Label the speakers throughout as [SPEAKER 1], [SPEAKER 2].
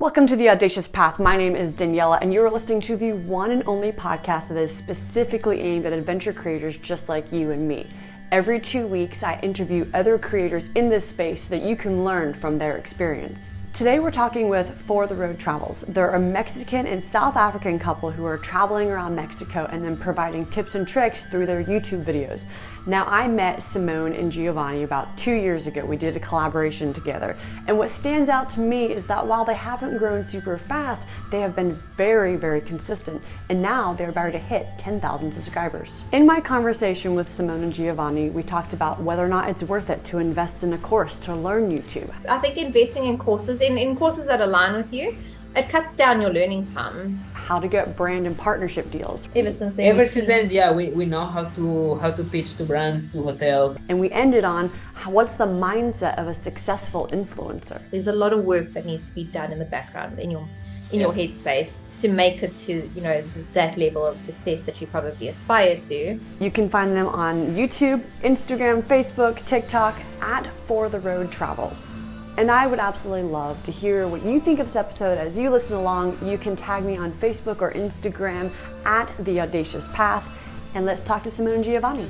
[SPEAKER 1] Welcome to the Audacious Path. My name is Daniella, and you're listening to the one and only podcast that is specifically aimed at adventure creators just like you and me. Every 2 weeks, I interview other creators in this space so that you can learn from their experience. Today, we're talking with For the Road Travels. They're a Mexican and South African couple who are traveling around Mexico and then providing tips and tricks through their YouTube videos. Now, I met Simone and Geovanny about 2 years ago. We did a collaboration together. And what stands out to me is that while they haven't grown super fast, they have been very, very consistent. And now they're about to hit 10,000 subscribers. In my conversation with Simone and Geovanny, we talked about whether or not it's worth it to invest in a course to learn YouTube.
[SPEAKER 2] I think investing in courses, in courses that align with you, it cuts down your learning time.
[SPEAKER 1] How to get brand and partnership deals.
[SPEAKER 2] Ever since then,
[SPEAKER 3] we know how to pitch to brands, to hotels.
[SPEAKER 1] And we ended on what's the mindset of a successful influencer.
[SPEAKER 2] There's a lot of work that needs to be done in the background, in your headspace, to make it to that level of success that you probably aspire to.
[SPEAKER 1] You can find them on YouTube, Instagram, Facebook, TikTok at For the Road Travels. And I would absolutely love to hear what you think of this episode as you listen along. You can tag me on Facebook or Instagram at The Audacious Path. And let's talk to Simone and Geovanny.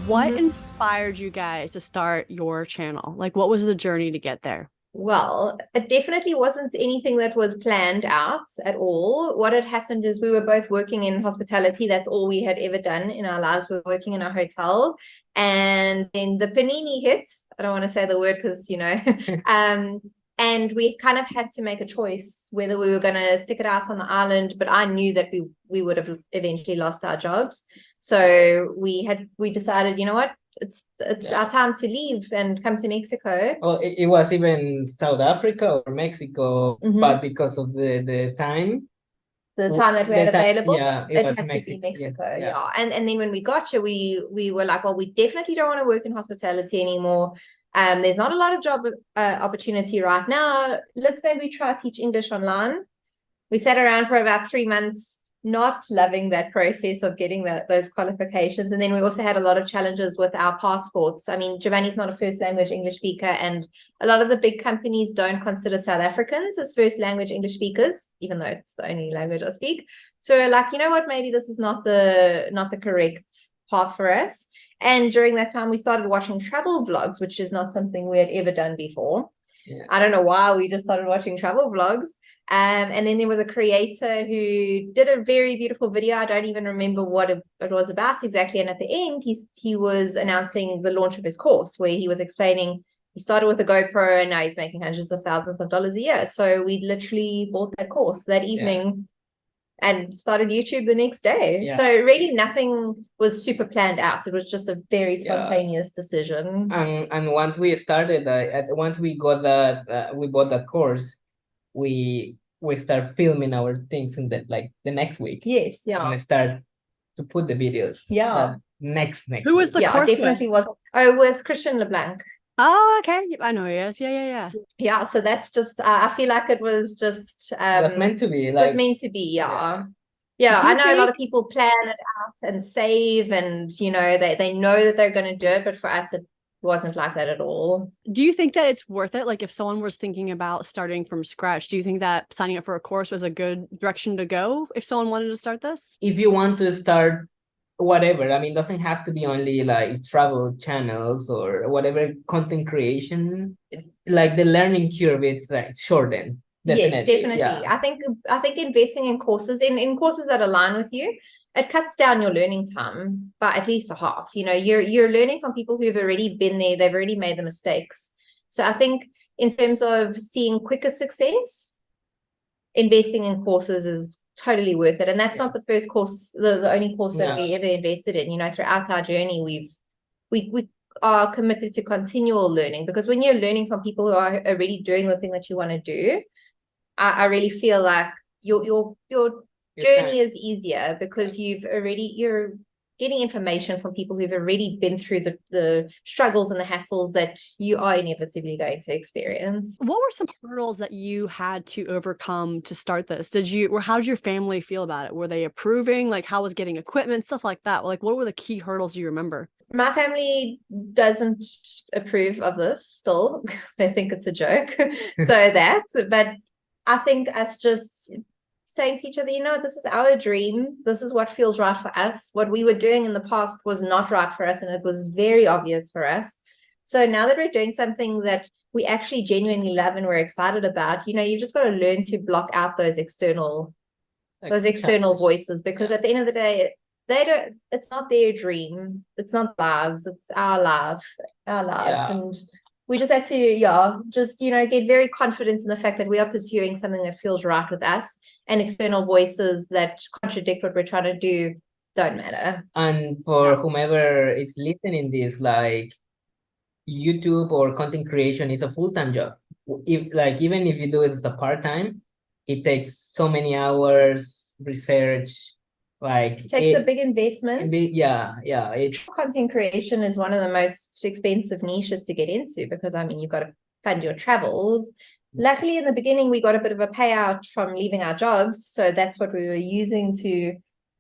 [SPEAKER 1] What inspired you guys to start your channel? Like, what was the journey to get there?
[SPEAKER 2] Well, it definitely wasn't anything that was planned out at all. What had happened is we were both working in hospitality. That's all we had ever done in our lives. We were working in a hotel. And then the panini hit. I don't want to say the word because, and we kind of had to make a choice whether we were going to stick it out on the island, but I knew that we would have eventually lost our jobs. So we decided, you know what, it's our time to leave and come to Mexico.
[SPEAKER 3] Well, it was even South Africa or Mexico, but because of the time.
[SPEAKER 2] The time that we had available,
[SPEAKER 3] it
[SPEAKER 2] had to be Mexico. Yeah. And then when we got here, we were like, well, we definitely don't want to work in hospitality anymore. There's not a lot of job opportunity right now. Let's maybe try to teach English online. We sat around for about 3 months, not loving that process of getting those qualifications. And then we also had a lot of challenges with our passports. I mean, Geovanny's not a first language English speaker, and a lot of the big companies don't consider South Africans as first language English speakers, even though it's the only language I speak. So we're like, you know what, maybe this is not the correct path for us. And during that time, we started watching travel vlogs, which is not something we had ever done before. Yeah. I don't know why, we just started watching travel vlogs. And then there was a creator who did a very beautiful video. I don't even remember what it was about exactly. And at the end, he was announcing the launch of his course, where he was explaining he started with a GoPro and now he's making hundreds of thousands of dollars a year. So we literally bought that course that evening and started YouTube the next day. Yeah. So really nothing was super planned out. It was just a very spontaneous decision.
[SPEAKER 3] And once we started, once we got we bought that course, we start filming our things in the next week.
[SPEAKER 2] Yes, yeah.
[SPEAKER 3] And start to put the videos.
[SPEAKER 2] Yeah.
[SPEAKER 3] Next.
[SPEAKER 1] Who was the course?
[SPEAKER 2] Definitely was. Oh, with Christian LeBlanc.
[SPEAKER 1] Oh, okay. I know he is. Yeah.
[SPEAKER 2] Yeah. So that's just. I feel like it was just.
[SPEAKER 3] It was meant to be.
[SPEAKER 2] It was meant to be. Yeah. I know a lot of people plan it out and save, and they know that they're going to do it, but for us it wasn't like that at all.
[SPEAKER 1] Do you think that it's worth it? Like, if someone was thinking about starting from scratch, do you think that signing up for a course was a good direction to go if someone wanted to start this?
[SPEAKER 3] If you want to start whatever, I mean, it doesn't have to be only like travel channels or whatever content creation. Like the learning curve, it's like shortened. Definitely.
[SPEAKER 2] Yes, definitely. Yeah. I think investing in courses, in courses that align with you, it cuts down your learning time by at least a half. You're learning from people who've already been there. They've already made the mistakes. So I think in terms of seeing quicker success, investing in courses is totally worth it. And that's not the first course, the only course that we ever invested in. Throughout our journey, we are committed to continual learning, because when you're learning from people who are already doing the thing that you want to do, I really feel like your journey is easier, because you're getting information from people who've already been through the struggles and the hassles that you are inevitably going to experience.
[SPEAKER 1] What were some hurdles that you had to overcome to start this? How did your family feel about it? Were they approving? Like, how was getting equipment, stuff like that? Like, what were the key hurdles you remember?
[SPEAKER 2] My family doesn't approve of this still. They think it's a joke. But I think us just saying to each other, this is our dream. This is what feels right for us. What we were doing in the past was not right for us, and it was very obvious for us. So now that we're doing something that we actually genuinely love and we're excited about, you've just got to learn to block out those external voices, because at the end of the day, it's not their dream, it's not lives, it's our life. And we just have to get very confident in the fact that we are pursuing something that feels right with us, and external voices that contradict what we're trying to do don't matter.
[SPEAKER 3] And for whomever is listening this, like, YouTube or content creation is a full-time job. Even if you do it as a part-time, it takes so many hours, research,
[SPEAKER 2] it takes a big investment.
[SPEAKER 3] Content
[SPEAKER 2] creation is one of the most expensive niches to get into, because you've got to fund your travels. Luckily, in the beginning, we got a bit of a payout from leaving our jobs, so that's what we were using to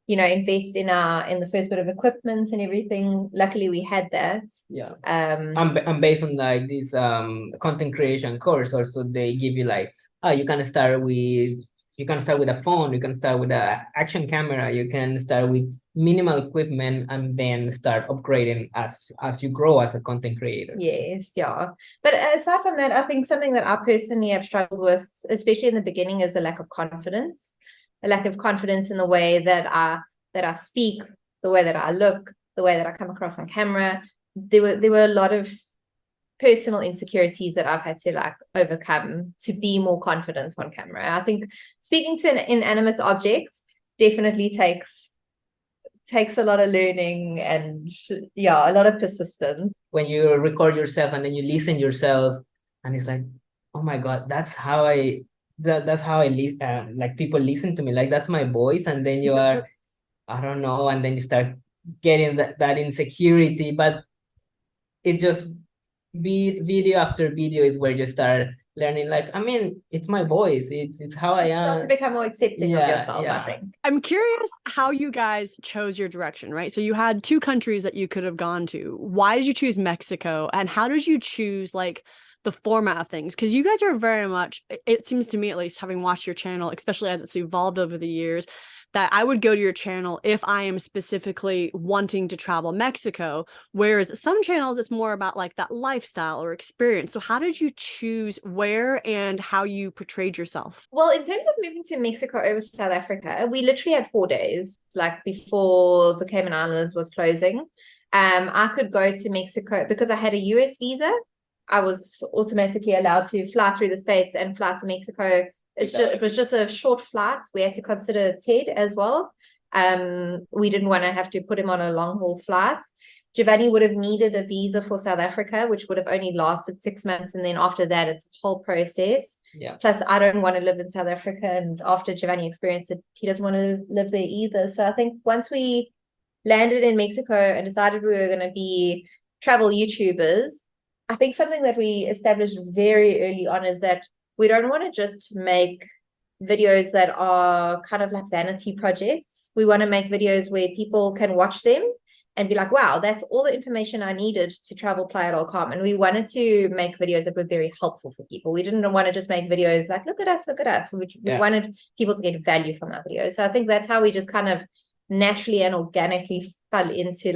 [SPEAKER 2] invest in the first bit of equipment and everything. Luckily, we had that.
[SPEAKER 3] I'm based on like this content creation course. Also, they give you like, you can start with a phone, you can start with an action camera, you can start with minimal equipment, and then start upgrading as you grow as a content creator.
[SPEAKER 2] Yes, yeah. But aside from that, I think something that I personally have struggled with, especially in the beginning, is a lack of confidence. A lack of confidence in the way that I speak, the way that I look, the way that I come across on camera. There were a lot of personal insecurities that I've had to overcome to be more confident on camera. I think speaking to an inanimate object definitely takes a lot of learning and a lot of persistence.
[SPEAKER 3] When you record yourself and then you listen yourself, and it's like, oh my God, that's how I like people listen to me, like that's my voice. And then you are I don't know, and then you start getting that insecurity, but it just video after video is where you start learning, like, it's my voice, it's how I am.
[SPEAKER 2] Start to become more accepting of yourself. I think
[SPEAKER 1] I'm curious how you guys chose your direction, right? So you had 2 countries that you could have gone to. Why did you choose Mexico, and how did you choose the format of things? Because you guys are very much, it seems to me at least, having watched your channel, especially as it's evolved over the years, that I would go to your channel if I am specifically wanting to travel Mexico, whereas some channels it's more about that lifestyle or experience. So how did you choose where and how you portrayed yourself?
[SPEAKER 2] Well, in terms of moving to Mexico over South Africa, we literally had 4 days, before the Cayman Islands was closing. I could go to Mexico because I had a US visa. I was automatically allowed to fly through the States and fly to Mexico. It was just a short flight. We had to consider Ted as well. We didn't want to have to put him on a long haul flight. Geovanny would have needed a visa for South Africa, which would have only lasted 6 months. And then after that, it's a whole process. Plus, I don't want to live in South Africa. And after Geovanny experienced it, he doesn't want to live there either. So I think once we landed in Mexico and decided we were going to be travel YouTubers, I think something that we established very early on is that we don't want to just make videos that are kind of like vanity projects. We want to make videos where people can watch them and be like, wow, that's all the information I needed to travel playa.com. And we wanted to make videos that were very helpful for people. We didn't want to just make videos like, look at us. We wanted people to get value from our videos. So I think that's how we just kind of naturally and organically fell into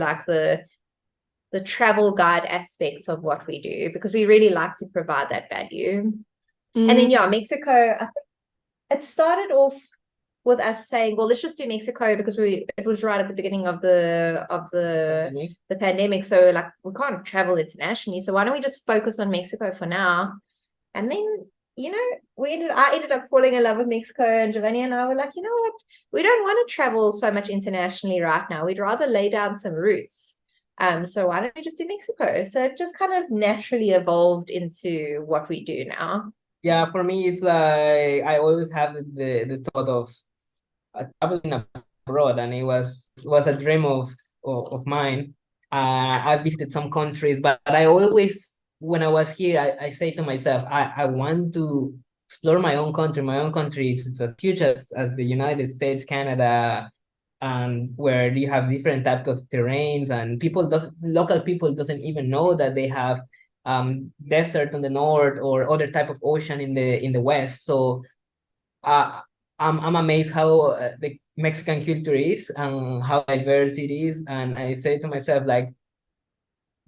[SPEAKER 2] the travel guide aspects of what we do, because we really like to provide that value. And then Mexico, I think it started off with us saying, well, let's just do Mexico because it was right at the beginning of the pandemic. So we can't travel internationally. So why don't we just focus on Mexico for now? And then, I ended up falling in love with Mexico, and Geovanny and I were like, you know what? We don't want to travel so much internationally right now. We'd rather lay down some roots. So why don't we just do Mexico? So it just kind of naturally evolved into what we do now.
[SPEAKER 3] Yeah, for me, it's like I always have the thought of traveling abroad, and it was a dream of mine. I visited some countries, but I always, when I was here, I say to myself, I want to explore my own country. My own country is as huge as the United States, Canada, and where you have different types of terrains, and local people doesn't even know that they have desert on the north or other type of ocean in the west. So I'm amazed how the Mexican culture is and how diverse it is. And I say to myself, like,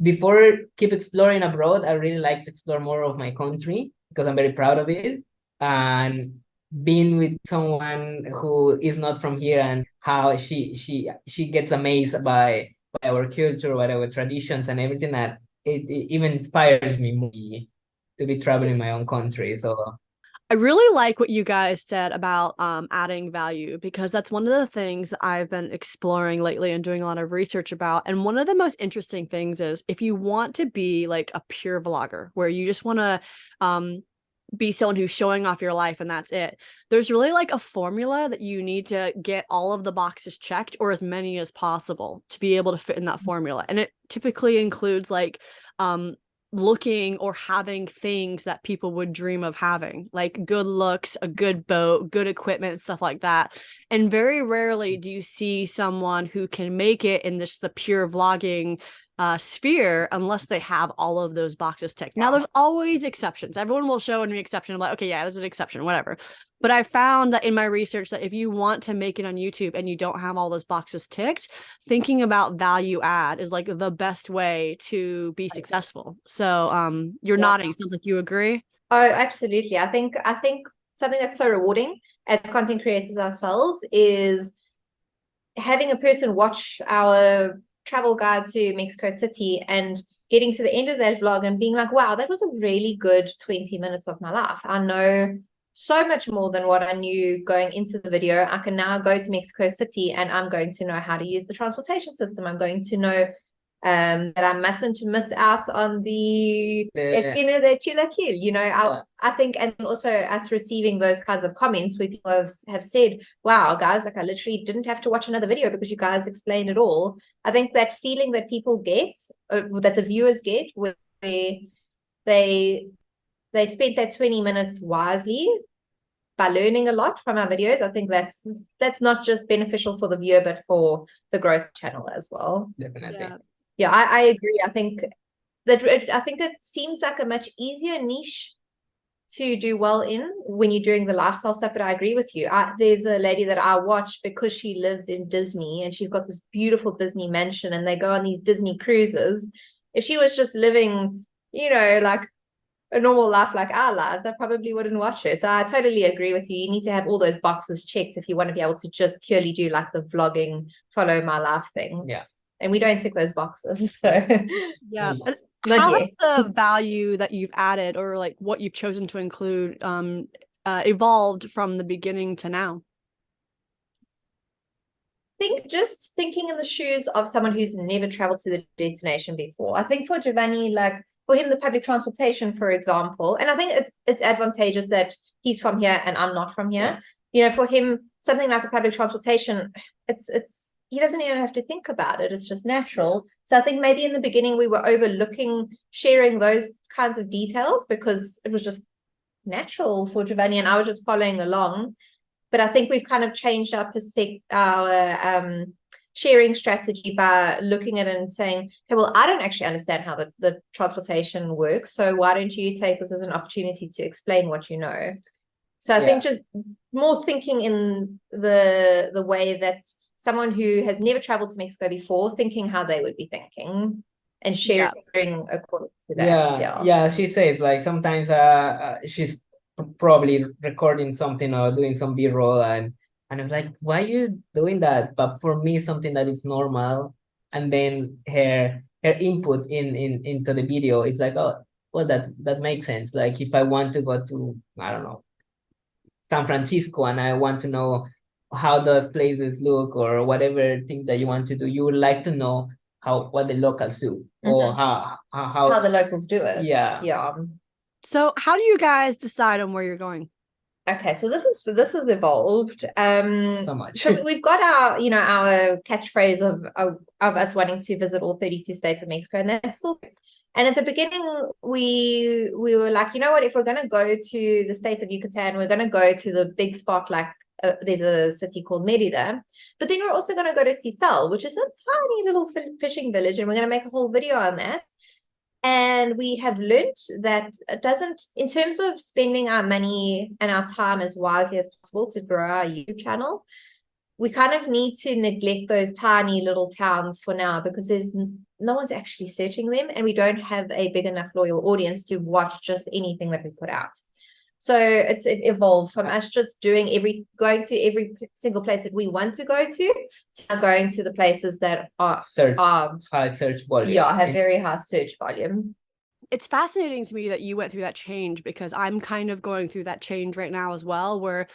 [SPEAKER 3] before keep exploring abroad, I really like to explore more of my country because I'm very proud of it. And being with someone who is not from here and how she gets amazed by our culture, by our traditions and everything, that it even inspires me more to be traveling my own country. So
[SPEAKER 1] I really like what you guys said about adding value, because that's one of the things that I've been exploring lately and doing a lot of research about. And one of the most interesting things is if you want to be like a pure vlogger where you just want to be someone who's showing off your life and that's it, there's really like a formula that you need to get all of the boxes checked, or as many as possible, to be able to fit in that formula. And it typically includes like looking or having things that people would dream of having, like good looks, a good boat, good equipment, stuff like that. And very rarely do you see someone who can make it in the pure vlogging sphere unless they have all of those boxes ticked. Now, there's always exceptions. Everyone will show an exception. I'm like, okay, yeah, there's an exception, whatever. But I found that in my research that if you want to make it on YouTube and you don't have all those boxes ticked, thinking about value add is like the best way to be successful. So you're nodding. Sounds like you agree.
[SPEAKER 2] Oh, absolutely. I think something that's so rewarding as content creators ourselves is having a person watch our travel guide to Mexico City and getting to the end of that vlog and being like, wow, that was a really good 20 minutes of my life. I know so much more than what I knew going into the video. I can now go to Mexico City and I'm going to know how to use the transportation system. I'm going to know that I mustn't miss out on the esquina de Chilaquil. You know, I think, and also us receiving those kinds of comments where people have said, wow, guys, like I literally didn't have to watch another video because you guys explained it all. I think that feeling that people get, that the viewers get, where they spent that 20 minutes wisely by learning a lot from our videos. I think that's not just beneficial for the viewer, but for the growth channel as well.
[SPEAKER 3] definitely.
[SPEAKER 2] Yeah, I agree. I think that seems like a much easier niche to do well in when you're doing the lifestyle stuff, but I agree with you. There's a lady that I watch because she lives in Disney and she's got this beautiful Disney mansion and they go on these Disney cruises. If she was just living, you know, like a normal life like our lives, I probably wouldn't watch her. So I totally agree with you. You need to have all those boxes checked if you want to be able to just purely do like the vlogging, follow my life thing.
[SPEAKER 3] Yeah.
[SPEAKER 2] And we don't tick those boxes. So
[SPEAKER 1] yeah.
[SPEAKER 2] How
[SPEAKER 1] has the value that you've added, or like what you've chosen to include, evolved from the beginning to now?
[SPEAKER 2] Just thinking in the shoes of someone who's never traveled to the destination before. I think for Geovanny, like for him, the public transportation, for example, and I think it's advantageous that he's from here and I'm not from here. Yeah. You know, for him, something like the public transportation, it's he doesn't even have to think about it. It's just natural. So I think maybe in the beginning we were overlooking sharing those kinds of details because it was just natural for Geovanny and I was just following along. But I think we've kind of changed our sharing strategy by looking at it and saying, okay, well, I don't actually understand how the transportation works. So why don't you take this as an opportunity to explain what you know? So I think just more thinking in the way that someone who has never traveled to Mexico before, thinking how they would be thinking and sharing according to that.
[SPEAKER 3] Yeah, she says like sometimes she's probably recording something or doing some B-roll and I was like, why are you doing that? But for me, something that is normal. And then her input into the video is like, oh, well, that makes sense. Like if I want to go to, I don't know, San Francisco and I want to know how those places look or whatever thing that you want to do, you would like to know what the locals do or how
[SPEAKER 2] the locals do it.
[SPEAKER 3] Yeah.
[SPEAKER 1] So how do you guys decide on where you're going?
[SPEAKER 2] Okay, so this has evolved
[SPEAKER 3] so much.
[SPEAKER 2] So we've got our catchphrase of us wanting to visit all 32 states of Mexico, and that's still. And at the beginning, we were like, you know what, if we're going to go to the states of Yucatan, we're going to go to the big spot, like there's a city called Mérida. But then we're also going to go to Sisal, which is a tiny little fishing village, and we're going to make a whole video on that. And we have learned that it doesn't, in terms of spending our money and our time as wisely as possible to grow our YouTube channel, we kind of need to neglect those tiny little towns for now, because there's no one's actually searching them, and we don't have a big enough loyal audience to watch just anything that we put out. So it evolved from us just going to every single place that we want to go to going to the places that are
[SPEAKER 3] high search volume.
[SPEAKER 2] Yeah, have very high search volume.
[SPEAKER 1] It's fascinating to me that you went through that change, because I'm kind of going through that change right now as well, where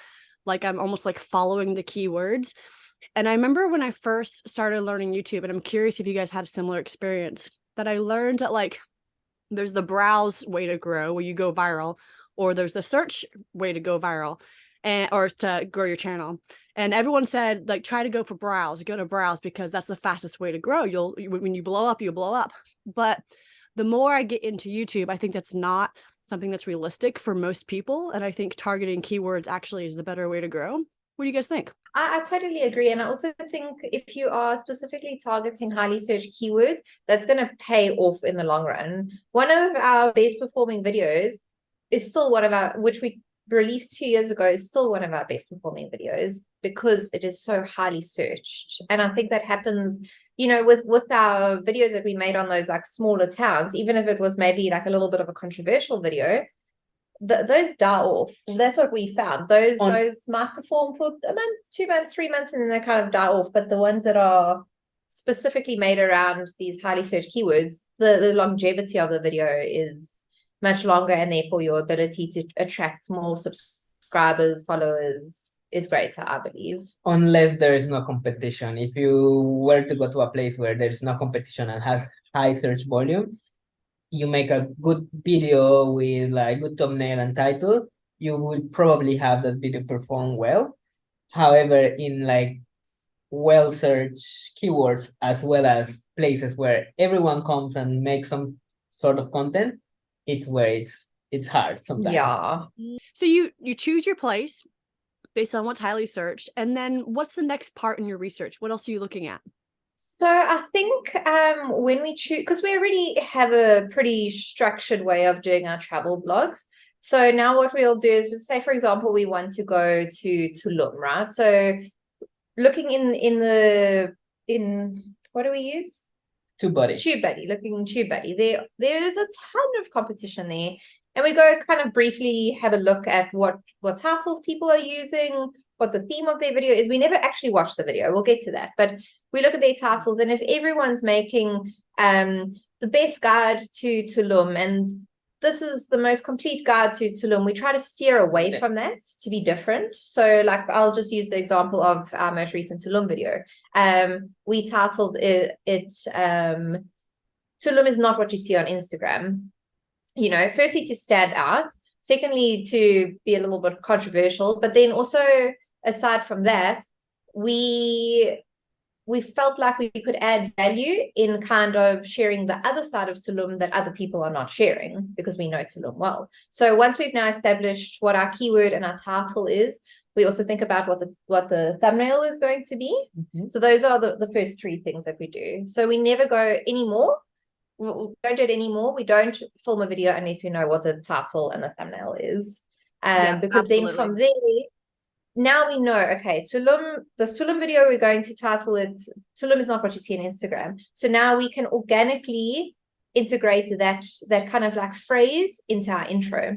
[SPEAKER 1] like I'm almost like following the keywords. And I remember when I first started learning YouTube, and I'm curious if you guys had a similar experience, that I learned that like there's the browse way to grow where you go viral, or there's the search way to go viral, and or to grow your channel. And everyone said, like, try to go for browse, go to browse, because that's the fastest way to grow. When you blow up, you'll blow up. But the more I get into YouTube, I think that's not something that's realistic for most people. And I think targeting keywords actually is the better way to grow. What do you guys think?
[SPEAKER 2] I totally agree. And I also think if you are specifically targeting highly searched keywords, that's going to pay off in the long run. One of our best performing videos is still one of our, which we released 2 years ago, is still one of our best performing videos, because it is so highly searched. And I think that happens, you know, with our videos that we made on those like smaller towns, even if it was maybe like a little bit of a controversial video, those die off. That's what we found. Those might perform for a month, 2 months, 3 months, and then they kind of die off. But the ones that are specifically made around these highly searched keywords, the longevity of the video is much longer, and therefore your ability to attract more subscribers, followers is greater, I believe.
[SPEAKER 3] Unless there is no competition. If you were to go to a place where there is no competition and has high search volume, you make a good video with like good thumbnail and title, you would probably have that video perform well. However, in like well searched keywords, as well as places where everyone comes and makes some sort of content, it's where it's hard sometimes.
[SPEAKER 2] Yeah.
[SPEAKER 1] So you choose your place based on what's highly searched, and then what's the next part in your research? What else are you looking at?
[SPEAKER 2] So I think when we choose, because we already have a pretty structured way of doing our travel blogs. So now what we'll do is, say, for example, we want to go to Tulum, right? So looking in what do we use?
[SPEAKER 3] TubeBuddy.
[SPEAKER 2] Looking in TubeBuddy. There is a ton of competition there. And we go kind of briefly have a look at what titles people are using, what the theme of their video is. We never actually watch the video. We'll get to that. But we look at their titles, and if everyone's making the best guide to Tulum, and this is the most complete guide to Tulum, we try to steer away from that to be different. So like, I'll just use the example of our most recent Tulum video. We titled it Tulum is not what you see on Instagram. You know, firstly, to stand out. Secondly, to be a little bit controversial. But then also, aside from that, we felt like we could add value in kind of sharing the other side of Tulum that other people are not sharing, because we know Tulum well. So once we've now established what our keyword and our title is, we also think about what the thumbnail is going to be. Mm-hmm. So those are the first 3 things that we do. So we never go anymore. We don't do it anymore. We don't film a video unless we know what the title and the thumbnail is. Because absolutely. Then from there, now we know, okay, this Tulum video, we're going to title it, Tulum is not what you see on Instagram. So now we can organically integrate that kind of like phrase into our intro.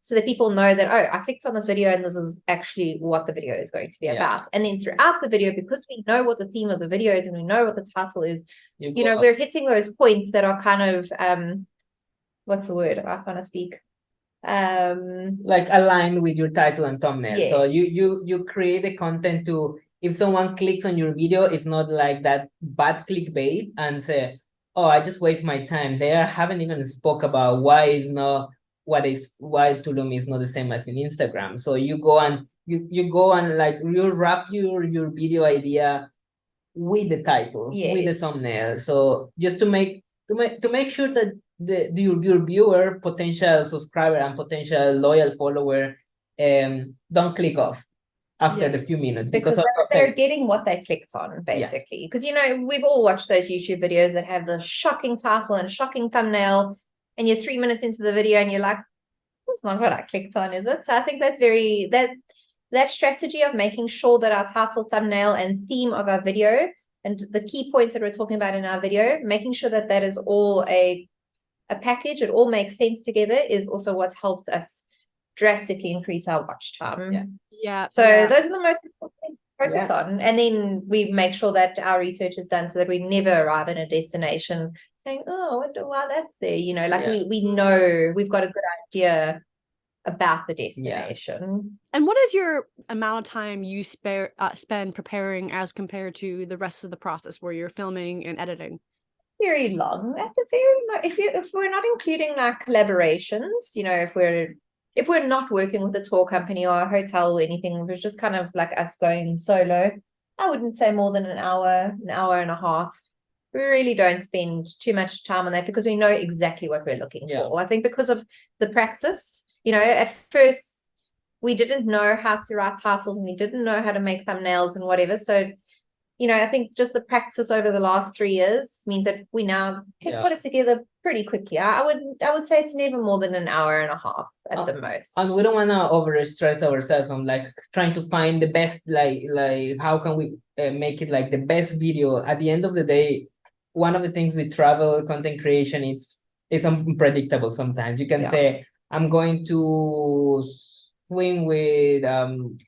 [SPEAKER 2] So that people know that, oh, I clicked on this video and this is actually what the video is going to be about. And then throughout the video, because we know what the theme of the video is and we know what the title is, you know, we're hitting those points that are kind of, what's the word? I can't speak.
[SPEAKER 3] Like aligned with your title and thumbnail. Yes. So you create the content to, if someone clicks on your video, it's not like that bad clickbait and say, oh, I just waste my time. They haven't even spoke about why Tulum is not the same as in Instagram. So you go and like you wrap your video idea with the title, with the thumbnail. So just to make sure that your viewer, potential subscriber and potential loyal follower don't click off. after the few minutes
[SPEAKER 2] because they're getting what they clicked on, basically. Because, you know, we've all watched those YouTube videos that have the shocking title and shocking thumbnail, and you're 3 minutes into the video and you're like, that's not what I clicked on, is it? So I think that's that strategy of making sure that our title, thumbnail, and theme of our video and the key points that we're talking about in our video, making sure that that is all a package, it all makes sense together, is also what's helped us drastically increase our watch time. So those are the most important things to focus on. And then we make sure that our research is done so that we never arrive at a destination saying, oh, I wonder why that's there. You know, like we know we've got a good idea about the destination.
[SPEAKER 1] And what is your amount of time you spend preparing as compared to the rest of the process where you're filming and editing?
[SPEAKER 2] Very long. At the very long. If we're not including like collaborations, you know, if we're not working with a tour company or a hotel or anything, if it's just kind of like us going solo, I wouldn't say more than an hour and a half. We really don't spend too much time on that because we know exactly what we're looking for. I think because of the practice, you know, at first we didn't know how to write titles and we didn't know how to make thumbnails and whatever. So, you know, I think just the practice over the last 3 years means that we now can put it together pretty quickly. I would say it's never more than an hour and a half at the most.
[SPEAKER 3] And we don't want to overstress ourselves on like trying to find the best, like how can we make it like the best video. At the end of the day, one of the things with travel content creation, it's unpredictable sometimes. You can say, I'm going to swim with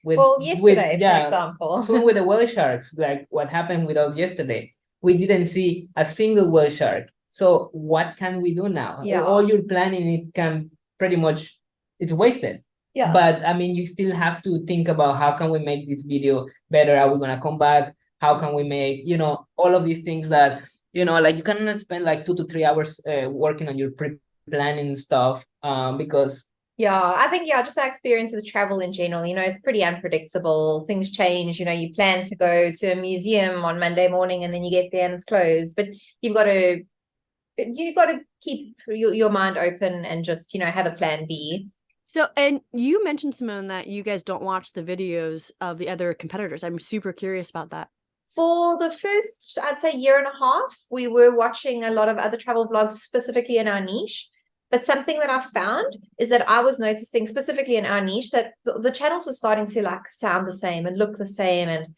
[SPEAKER 2] yesterday, for example,
[SPEAKER 3] swim with the whale sharks, like what happened with us yesterday. We didn't see a single whale shark. So what can we do now? All your planning, it can pretty much, it's wasted. But I mean, you still have to think about how can we make this video better? Are we gonna come back? How can we make, you know, all of these things that, you know, like you cannot spend like 2 to 3 hours working on your pre-planning stuff because
[SPEAKER 2] I think just our experience with travel in general, you know, it's pretty unpredictable. Things change. You know, you plan to go to a museum on Monday morning and then you get there and it's closed. But you've got to keep your mind open and just, you know, have a plan B.
[SPEAKER 1] So, and you mentioned, Simone, that you guys don't watch the videos of the other competitors. I'm super curious about that.
[SPEAKER 2] For the first, I'd say, year and a half, we were watching a lot of other travel vlogs, specifically in our niche. But something that I found is that I was noticing, specifically in our niche, that the channels were starting to like sound the same and look the same, and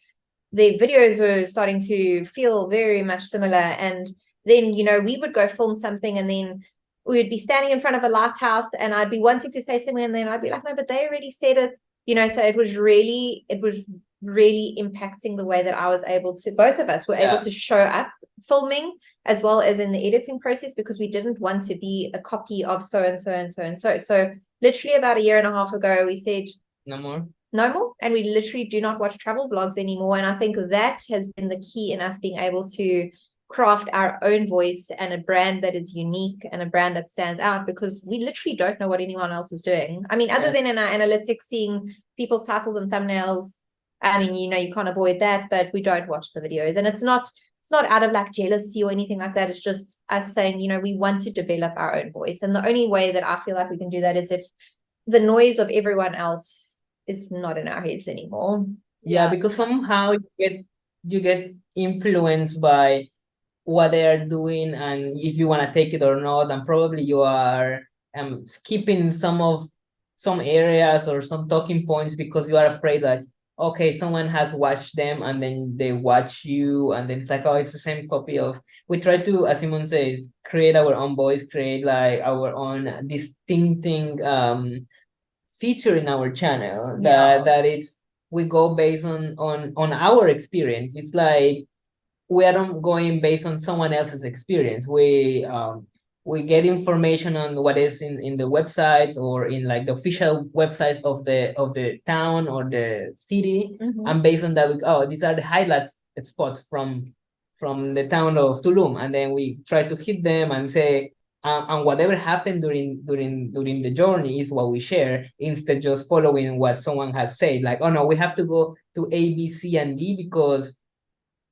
[SPEAKER 2] the videos were starting to feel very much similar. And then, you know, we would go film something and then we would be standing in front of a lighthouse and I'd be wanting to say something and then I'd be like, no, but they already said it, you know. So it was really impacting the way that I was able to, both of us were able to show up filming as well as in the editing process, because we didn't want to be a copy of so and so and so and so. So literally about a year and a half ago, we said
[SPEAKER 3] no more,
[SPEAKER 2] and we literally do not watch travel vlogs anymore. And I think that has been the key in us being able to craft our own voice and a brand that is unique and a brand that stands out, because we literally don't know what anyone else is doing. I mean, other than in our analytics, seeing people's titles and thumbnails, I mean, you know, you can't avoid that, but we don't watch the videos. And it's not out of like jealousy or anything like that. It's just us saying, you know, we want to develop our own voice. And the only way that I feel like we can do that is if the noise of everyone else is not in our heads anymore.
[SPEAKER 3] Because somehow you get influenced by what they are doing, and if you want to take it or not, and probably you are skipping some areas or some talking points because you are afraid that, okay, someone has watched them and then they watch you and then it's like, oh, it's the same copy of. We try to, as Simone says, create our own voice, create like our own distincting feature in our channel that it's, we go based on our experience. It's like we are not going based on someone else's experience. We get information on what is in the websites or in like the official website of the town or the city, and based on that, these are the highlights spots from the town of Tulum, and then we try to hit them and say, and whatever happened during the journey is what we share, instead just following what someone has said, like, oh no, we have to go to A, B, C, and D because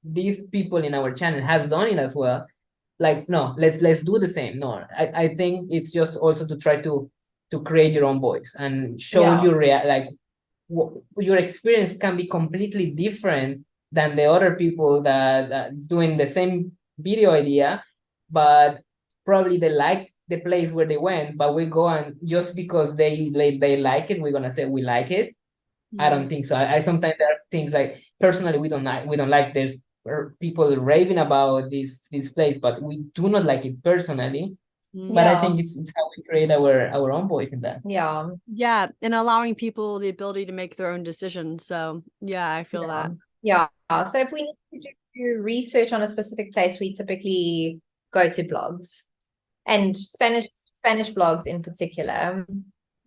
[SPEAKER 3] these people in our channel has done it as well. Like, no, let's do the same. No, I think it's just also to try to create your own voice and show your like your experience can be completely different than the other people that is doing the same video idea, but probably they like the place where they went, but we go and just because they like it, we're gonna say we like it. I don't think so. I sometimes there are things like personally we don't like there's people raving about this place, but we do not like it personally. But I think it's how we create our own voice in that.
[SPEAKER 2] Yeah.
[SPEAKER 1] Yeah, and allowing people the ability to make their own decisions. So yeah, I feel that.
[SPEAKER 2] Yeah. So if we need to do research on a specific place, we typically go to blogs, and Spanish blogs in particular.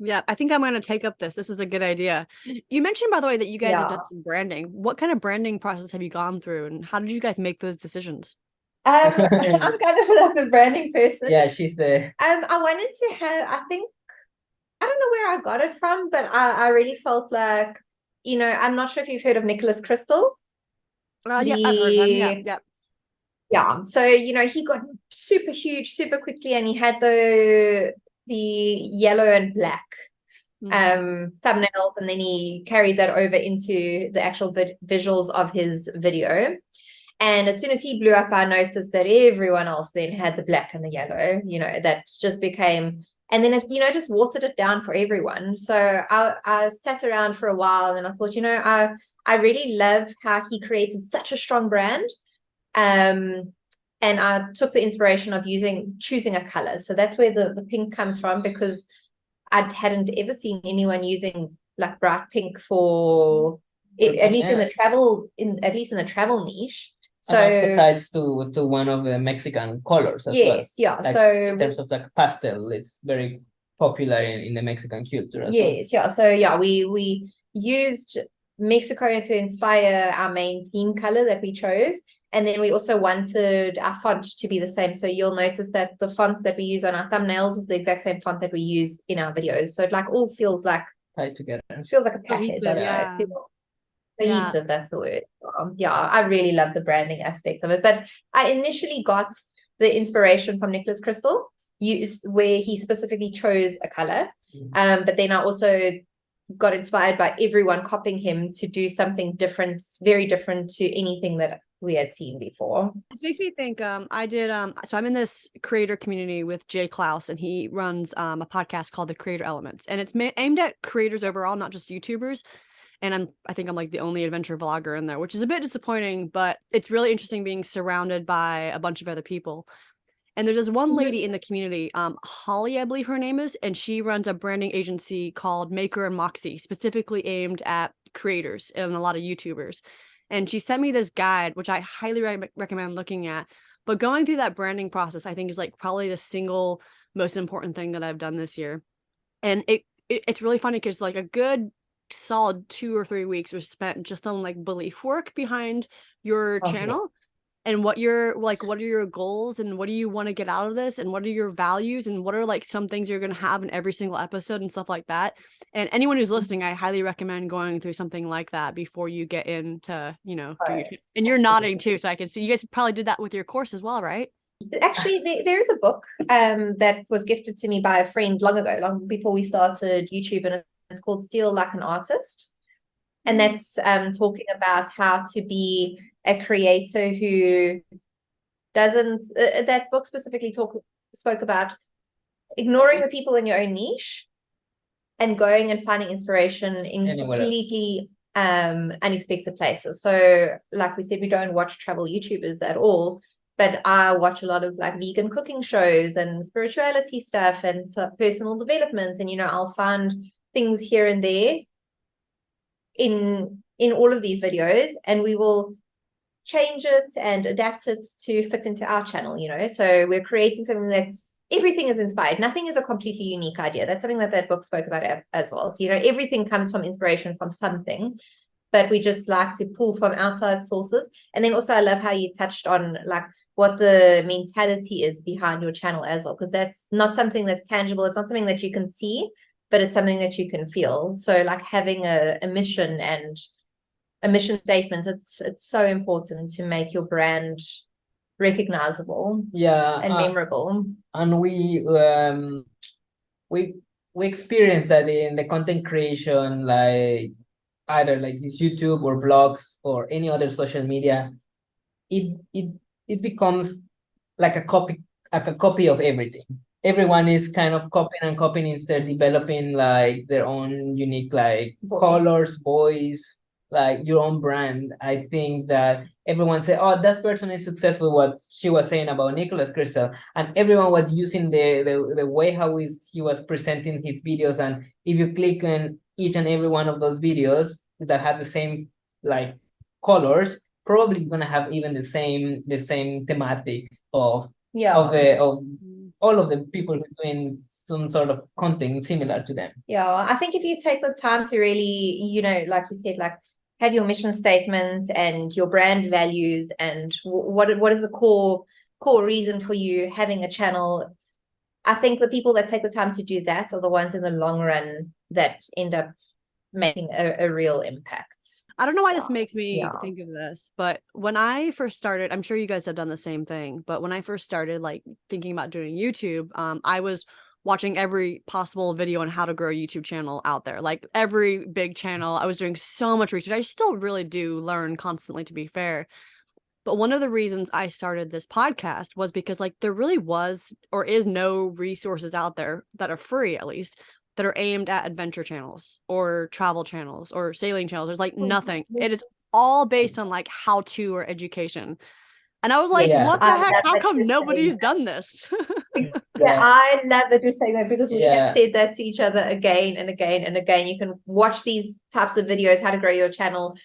[SPEAKER 1] Yeah, I think I'm going to take up this. This is a good idea. You mentioned, by the way, that you guys have done some branding. What kind of branding process have you gone through, and how did you guys make those decisions?
[SPEAKER 2] I'm kind of like a branding person.
[SPEAKER 3] Yeah, she's the.
[SPEAKER 2] I wanted to have. I don't know where I got it from, but I really felt like, I'm not sure if you've heard of Nicholas Crystal.
[SPEAKER 1] Yeah, I've heard of him. Yeah.
[SPEAKER 2] Yeah. So, he got super huge, super quickly, and he had the yellow and black thumbnails, and then he carried that over into the actual visuals of his video. And as soon as he blew up, I noticed that everyone else then had the black and the yellow, that just became, and then it, just watered it down for everyone. So I sat around for a while, and I thought, I really love how he created such a strong brand. And I took the inspiration of choosing a color. So that's where the pink comes from, because I hadn't ever seen anyone using like bright pink for at least in the travel niche. So
[SPEAKER 3] and also tied to one of the Mexican colors as well.
[SPEAKER 2] Yes, yeah.
[SPEAKER 3] Like,
[SPEAKER 2] so
[SPEAKER 3] in terms of like pastel, it's very popular in the Mexican culture as well.
[SPEAKER 2] Yes, yeah. So yeah, we used Mexico to inspire our main theme color that we chose. And then we also wanted our font to be the same. So you'll notice that the font that we use on our thumbnails is the exact same font that we use in our videos. So it like all feels like
[SPEAKER 3] tied together.
[SPEAKER 2] It feels like a package.
[SPEAKER 1] Cohesive, yeah.
[SPEAKER 2] Cohesive, that's the word. Yeah, I really love the branding aspects of it. But I initially got the inspiration from Nicholas Crystal, where he specifically chose a color. But then I also got inspired by everyone copying him to do something different, very different to anything that we had seen before.
[SPEAKER 1] This makes me think, so I'm in this creator community with Jay Klaus, and he runs a podcast called The Creator Elements, and it's aimed at creators overall, not just YouTubers. And I think I'm like the only adventure vlogger in there, which is a bit disappointing, but it's really interesting being surrounded by a bunch of other people. And there's this one lady in the community, Holly, I believe her name is, and she runs a branding agency called Maker and Moxie, specifically aimed at creators and a lot of YouTubers. And she sent me this guide, which I highly recommend looking at. But going through that branding process, I think is like probably the single most important thing that I've done this year. And it's really funny because like a good solid 2 or 3 weeks was spent just on like belief work behind your channel. And what are your goals, and what do you want to get out of this, and what are your values, and what are like some things you're going to have in every single episode and stuff like that. And anyone who's listening, I highly recommend going through something like that before you get into, do your, and you're nodding too, so I can see you guys probably did that with your course as well, right?
[SPEAKER 2] Actually, there is a book that was gifted to me by a friend long before we started YouTube, and it's called Steal Like an Artist. And that's talking about how to be a creator who doesn't, that book specifically spoke about ignoring the people in your own niche and going and finding inspiration in completely unexpected places. So like we said, we don't watch travel YouTubers at all, but I watch a lot of like vegan cooking shows and spirituality stuff and personal developments. And, I'll find things here and there in all of these videos, and we will change it and adapt it to fit into our channel, so we're creating something everything is inspired. Nothing is a completely unique idea. That's something that book spoke about as well. So, everything comes from inspiration from something, but we just like to pull from outside sources. And then also I love how you touched on like what the mentality is behind your channel as well, because that's not something that's tangible. It's not something that you can see, but it's something that you can feel. So like having a mission and a mission statement, it's so important to make your brand recognizable, and memorable.
[SPEAKER 3] And we experienced that in the content creation, like either like his YouTube or blogs or any other social media, it becomes like a copy of everything. Everyone is kind of copying instead, developing like their own unique like colors, voice, like your own brand. I think that everyone say, "Oh, that person is successful." What she was saying about Nicholas Crystal, and everyone was using the way how he was presenting his videos. And if you click on each and every one of those videos that have the same like colors, probably gonna have even the same thematic of of all of the people who are doing some sort of content similar to them.
[SPEAKER 2] Yeah, I think if you take the time to really, you know, like you said, like have your mission statements and your brand values and what is the core reason for you having a channel. I think the people that take the time to do that are the ones in the long run that end up making a real impact.
[SPEAKER 1] I don't know why this makes me think of this, but when I first started, I'm sure you guys have done the same thing, but when I first started like thinking about doing YouTube, I was watching every possible video on how to grow a YouTube channel out there, like every big channel. I was doing so much research. I still really do learn constantly, to be fair. But one of the reasons I started this podcast was because like there really was or is no resources out there that are free, at least, that are aimed at adventure channels or travel channels or sailing channels. There's like nothing. It is all based on like how to or education. And I was like, what the heck? How come nobody's done this?
[SPEAKER 2] I love that you're saying that, because we have said that to each other again and again and again. You can watch these types of videos, how to grow your channel,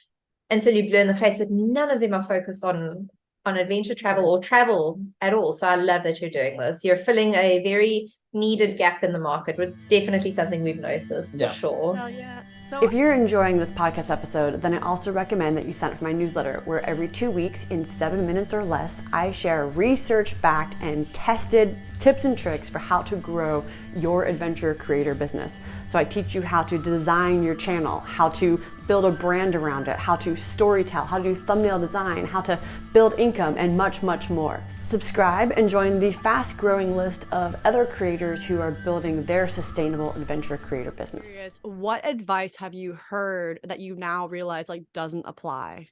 [SPEAKER 2] until you blue in the face, but none of them are focused on adventure travel or travel at all. So I love that you're doing this. You're filling a very needed gap in the market, which is definitely something we've noticed for sure.
[SPEAKER 1] Hell yeah. So if you're enjoying this podcast episode, then I also recommend that you sign up for my newsletter, where every 2 weeks in 7 minutes or less, I share research-backed and tested tips and tricks for how to grow your adventure creator business. So I teach you how to design your channel, how to build a brand around it, how to storytell, how to do thumbnail design, how to build income, and much, much more. Subscribe and join the fast-growing list of other creators who are building their sustainable adventure creator business. What advice have you heard that you now realize like doesn't apply?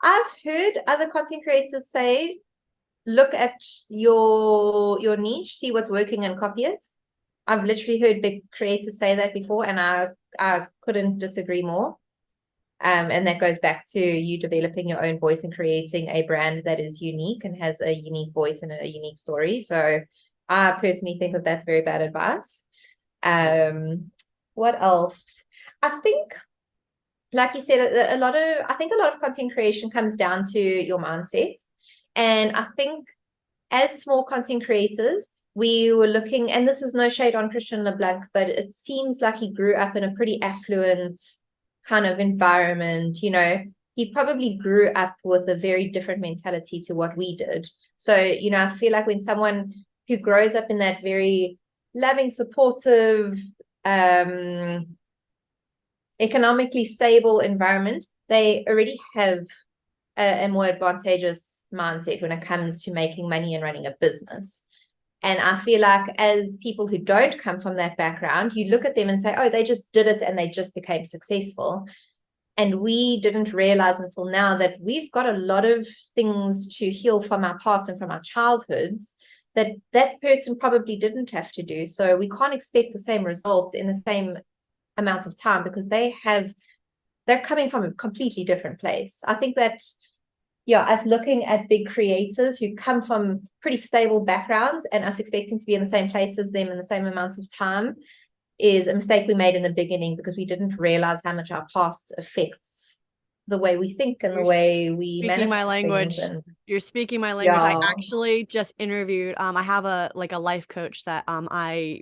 [SPEAKER 2] I've heard other content creators say, look at your niche, see what's working and copy it. I've literally heard big creators say that before, and I couldn't disagree more. And that goes back to you developing your own voice and creating a brand that is unique and has a unique voice and a unique story. So I personally think that that's very bad advice. What else? I think, like you said, I think a lot of content creation comes down to your mindset. And I think as small content creators, we were looking, and this is no shade on Christian LeBlanc, but it seems like he grew up in a pretty affluent kind of environment. You know, he probably grew up with a very different mentality to what we did. So, you know, I feel like when someone who grows up in that very loving, supportive, economically stable environment, they already have a more advantageous mindset when it comes to making money and running a business. And I feel like as people who don't come from that background, you look at them and say, oh, they just did it and they just became successful. And we didn't realize until now that we've got a lot of things to heal from our past and from our childhoods that person probably didn't have to do. So we can't expect the same results in the same amount of time, because they're coming from a completely different place. I think that us looking at big creators who come from pretty stable backgrounds and us expecting to be in the same place as them in the same amount of time is a mistake we made in the beginning, because we didn't realize how much our past affects the way we think and the way we manage
[SPEAKER 1] my language. You're speaking my language. I actually just interviewed, I have a life coach that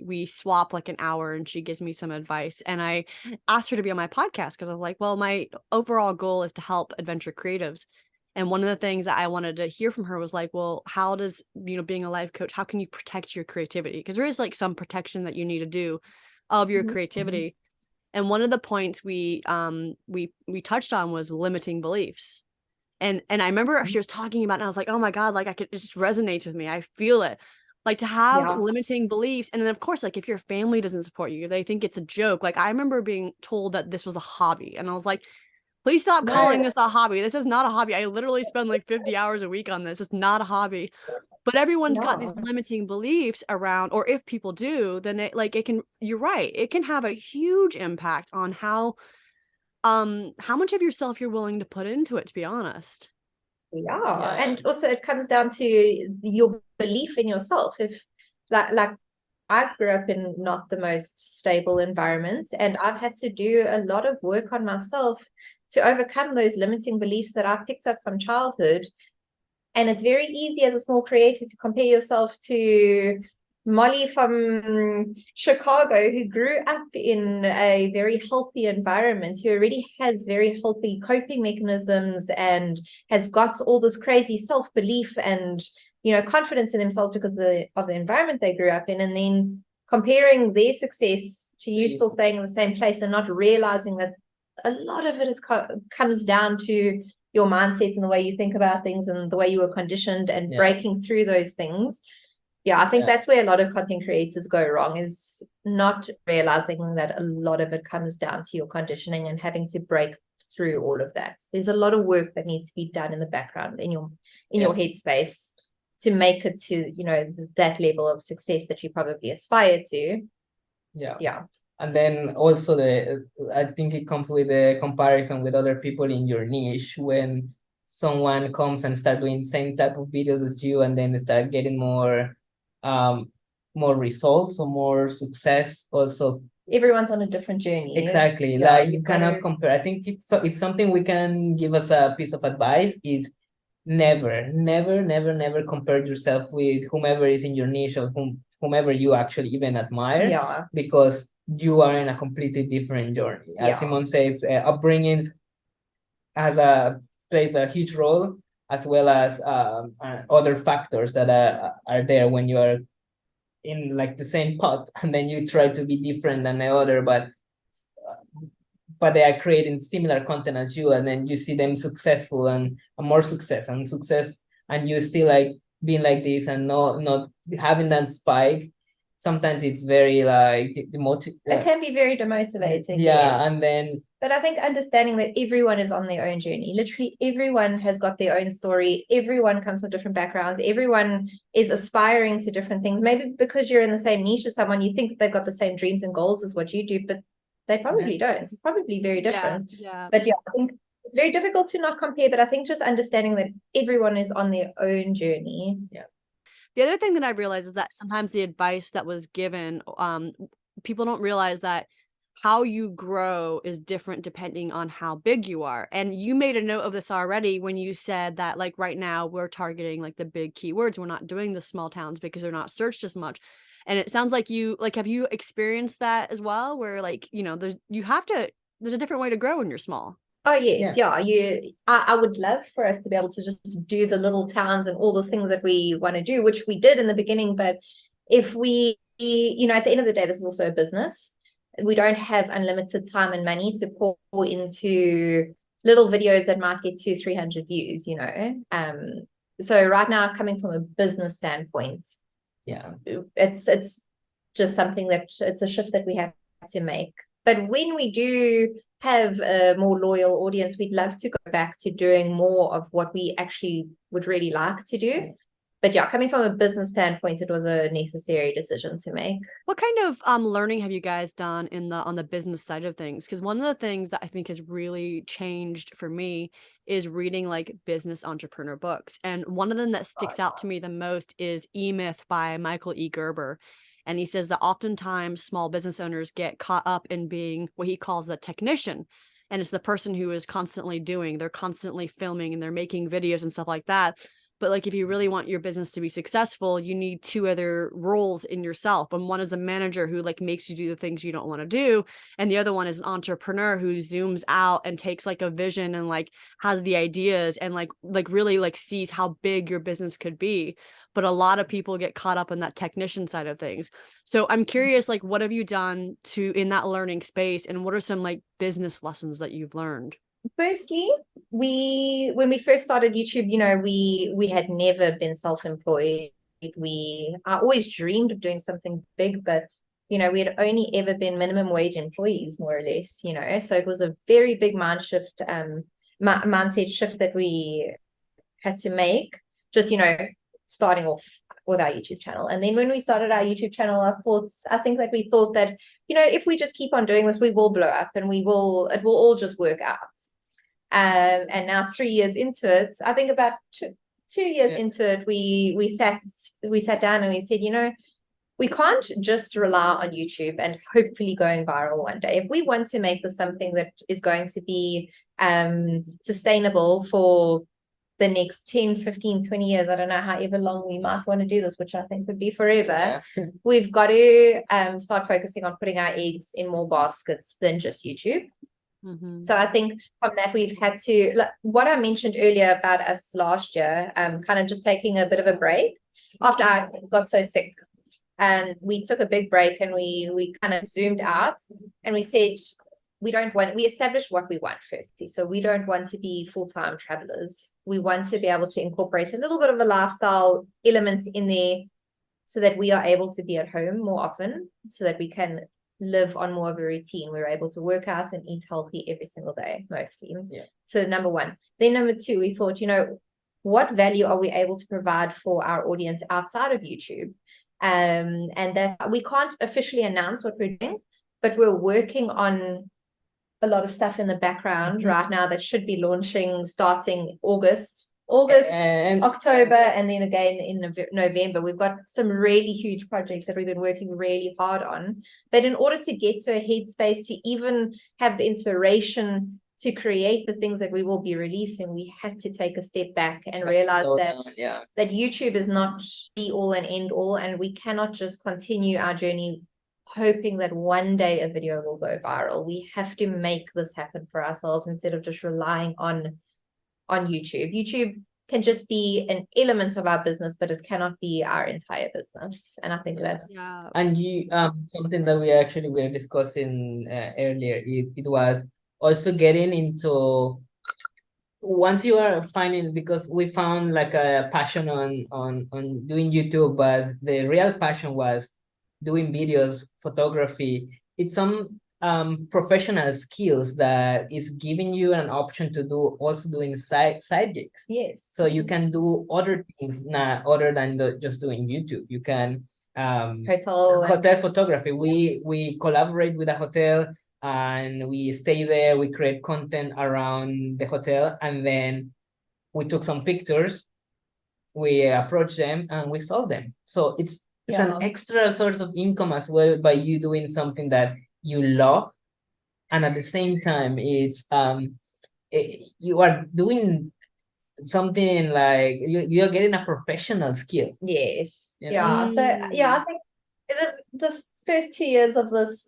[SPEAKER 1] we swap like an hour, and she gives me some advice, and I asked her to be on my podcast because I was like, well, my overall goal is to help adventure creatives. And one of the things that I wanted to hear from her was like, well, how does, being a life coach, how can you protect your creativity? Because there is like some protection that you need to do of your creativity. And one of the points we touched on was limiting beliefs. And I remember she was talking about it, and I was like, oh my God, like it just resonates with me. I feel it. Like to have
[SPEAKER 2] Yeah.
[SPEAKER 1] limiting beliefs. And then of course, like if your family doesn't support you, they think it's a joke. Like I remember being told that this was a hobby. And I was like, please stop calling this a hobby. This is not a hobby. I literally spend like 50 hours a week on this. It's not a hobby. But everyone's got these
[SPEAKER 2] Yeah.
[SPEAKER 1] limiting beliefs around, or if people do, then it can, you're right, it can have a huge impact on how much of yourself you're willing to put into it, to be honest.
[SPEAKER 2] Yeah. And also it comes down to your belief in yourself. If like I grew up in not the most stable environments, and I've had to do a lot of work on myself to overcome those limiting beliefs that I've picked up from childhood. And it's very easy as a small creator to compare yourself to Molly from Chicago, who grew up in a very healthy environment, who already has very healthy coping mechanisms and has got all this crazy self-belief and, you know, confidence in themselves because of the environment they grew up in. And then comparing their success to you still staying in the same place and not realizing that a lot of it comes down to your mindset and the way you think about things and the way you were conditioned, and breaking through those things. Yeah, I think that's where a lot of content creators go wrong, is not realizing that a lot of it comes down to your conditioning and having to break through all of that. There's a lot of work that needs to be done in the background in your headspace to make it to, you know, that level of success that you probably aspire to. Yeah.
[SPEAKER 3] And then also I think it comes with the comparison with other people in your niche. When someone comes and start doing the same type of videos as you, and then start getting more results or more success also.
[SPEAKER 2] Everyone's on a different journey.
[SPEAKER 3] Exactly. Like you cannot compare. I think it's something we can give as a piece of advice is never compare yourself with whomever is in your niche or whomever you actually even admire, because you are in a completely different journey. As Simone says, upbringings plays a huge role, as well as other factors that are there when you are in like the same pot, and then you try to be different than the other, but they are creating similar content as you, and then you see them successful and more success, and you still like being like this and not having that spike. Sometimes it's very like
[SPEAKER 2] it can be very demotivating.
[SPEAKER 3] And then
[SPEAKER 2] but I think understanding that everyone is on their own journey. Literally everyone has got their own story. Everyone comes from different backgrounds. Everyone is aspiring to different things. Maybe because you're in the same niche as someone, you think that they've got the same dreams and goals as what you do, but they probably don't. It's probably very different. But I think it's very difficult to not compare, but I think just understanding that everyone is on their own journey.
[SPEAKER 1] The other thing that I realized is that sometimes the advice that was given, people don't realize that how you grow is different depending on how big you are. And you made a note of this already when you said that, like, right now we're targeting like the big keywords. We're not doing the small towns because they're not searched as much. And it sounds like have you experienced that as well, where like, you know, there's a different way to grow when you're small.
[SPEAKER 2] Oh yes, I would love for us to be able to just do the little towns and all the things that we want to do, which we did in the beginning. But if we, you know, at the end of the day, this is also a business. We don't have unlimited time and money to pour into little videos that might get 200-300 views, you know. So right now, coming from a business standpoint, it's just something that it's a shift that we have to make. But when we do have a more loyal audience, we'd love to go back to doing more of what we actually would really like to do. But coming from a business standpoint, it was a necessary decision to make.
[SPEAKER 1] What kind of learning have you guys done on the business side of things? Because one of the things that I think has really changed for me is reading like business entrepreneur books. And one of them that sticks out to me the most is E-Myth by Michael E. Gerber. And he says that oftentimes small business owners get caught up in being what he calls the technician. And it's the person who is constantly they're constantly filming and they're making videos and stuff like that. But like, if you really want your business to be successful, you need two other roles in yourself. And one is a manager who like makes you do the things you don't want to do. And the other one is an entrepreneur who zooms out and takes like a vision and like has the ideas and like really like sees how big your business could be. But a lot of people get caught up in that technician side of things. So I'm curious, like, what have you done in that learning space? And what are some like business lessons that you've learned?
[SPEAKER 2] Firstly, when we first started YouTube, you know, we had never been self-employed I always dreamed of doing something big, but we had only ever been minimum wage employees, more or less, so it was a very big mindset shift that we had to make, just starting off with our YouTube channel. And then when we started our YouTube channel, I think that we thought that if we just keep on doing this, we will blow up, and it will all just work out. And now 3 years into it, I think about 2 years into it, we sat down and we said, we can't just rely on YouTube and hopefully going viral one day. If we want to make this something that is going to be sustainable for the next 10, 15, 20 years, I don't know however long we might want to do this, which I think would be forever, we've got to start focusing on putting our eggs in more baskets than just YouTube. So I think from that, we've had to, like what I mentioned earlier about us last year, kind of just taking a bit of a break after I got so sick. We took a big break, and we kind of zoomed out, and we said, we established what we want firstly. So we don't want to be full-time travelers. We want to be able to incorporate a little bit of a lifestyle element in there so that we are able to be at home more often, so that we can live on more of a routine. We're able to work out and eat healthy every single day, mostly. So number one. Then number two, we thought, what value are we able to provide for our audience outside of YouTube? And that we can't officially announce what we're doing, but we're working on a lot of stuff in the background right now that should be launching starting August, October, and then again in November. We've got some really huge projects that we've been working really hard on. But in order to get to a headspace to even have the inspiration to create the things that we will be releasing, we had to take a step back and realize that YouTube is not the all and end all, and we cannot just continue our journey hoping that one day a video will go viral. We have to make this happen for ourselves instead of just relying on YouTube. YouTube can just be an element of our business, but it cannot be our entire business. And I think that's
[SPEAKER 3] and you something that we were discussing earlier. It was also getting into, once you are finding, because we found like a passion on doing YouTube, but the real passion was doing videos, photography. It's some professional skills that is giving you an option to do also doing side gigs.
[SPEAKER 2] Yes.
[SPEAKER 3] So you can do other things now other than just doing YouTube. You can hotel photography. We collaborate with a hotel, and we stay there. We create content around the hotel, and then we took some pictures. We approached them and we sold them. So it's an extra source of income as well by you doing something that you love, and at the same time it's you are doing something like you're getting a professional skill.
[SPEAKER 2] Yes. So I think the first 2 years of this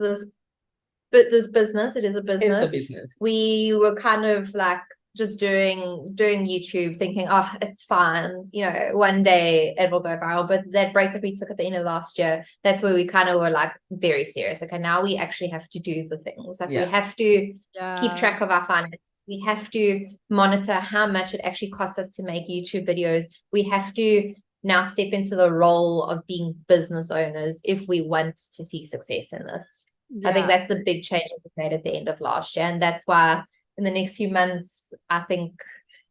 [SPEAKER 2] business, it is a business. We were kind of like just doing YouTube, thinking, oh, it's fine, one day it will go viral. But that break that we took at the end of last year, that's where we kind of were like very serious. Okay, now we actually have to do the things. Like we have to keep track of our finances. We have to monitor how much it actually costs us to make YouTube videos. We have to now step into the role of being business owners if we want to see success in this. I think that's the big change that we made at the end of last year. And that's why in the next few months, I think,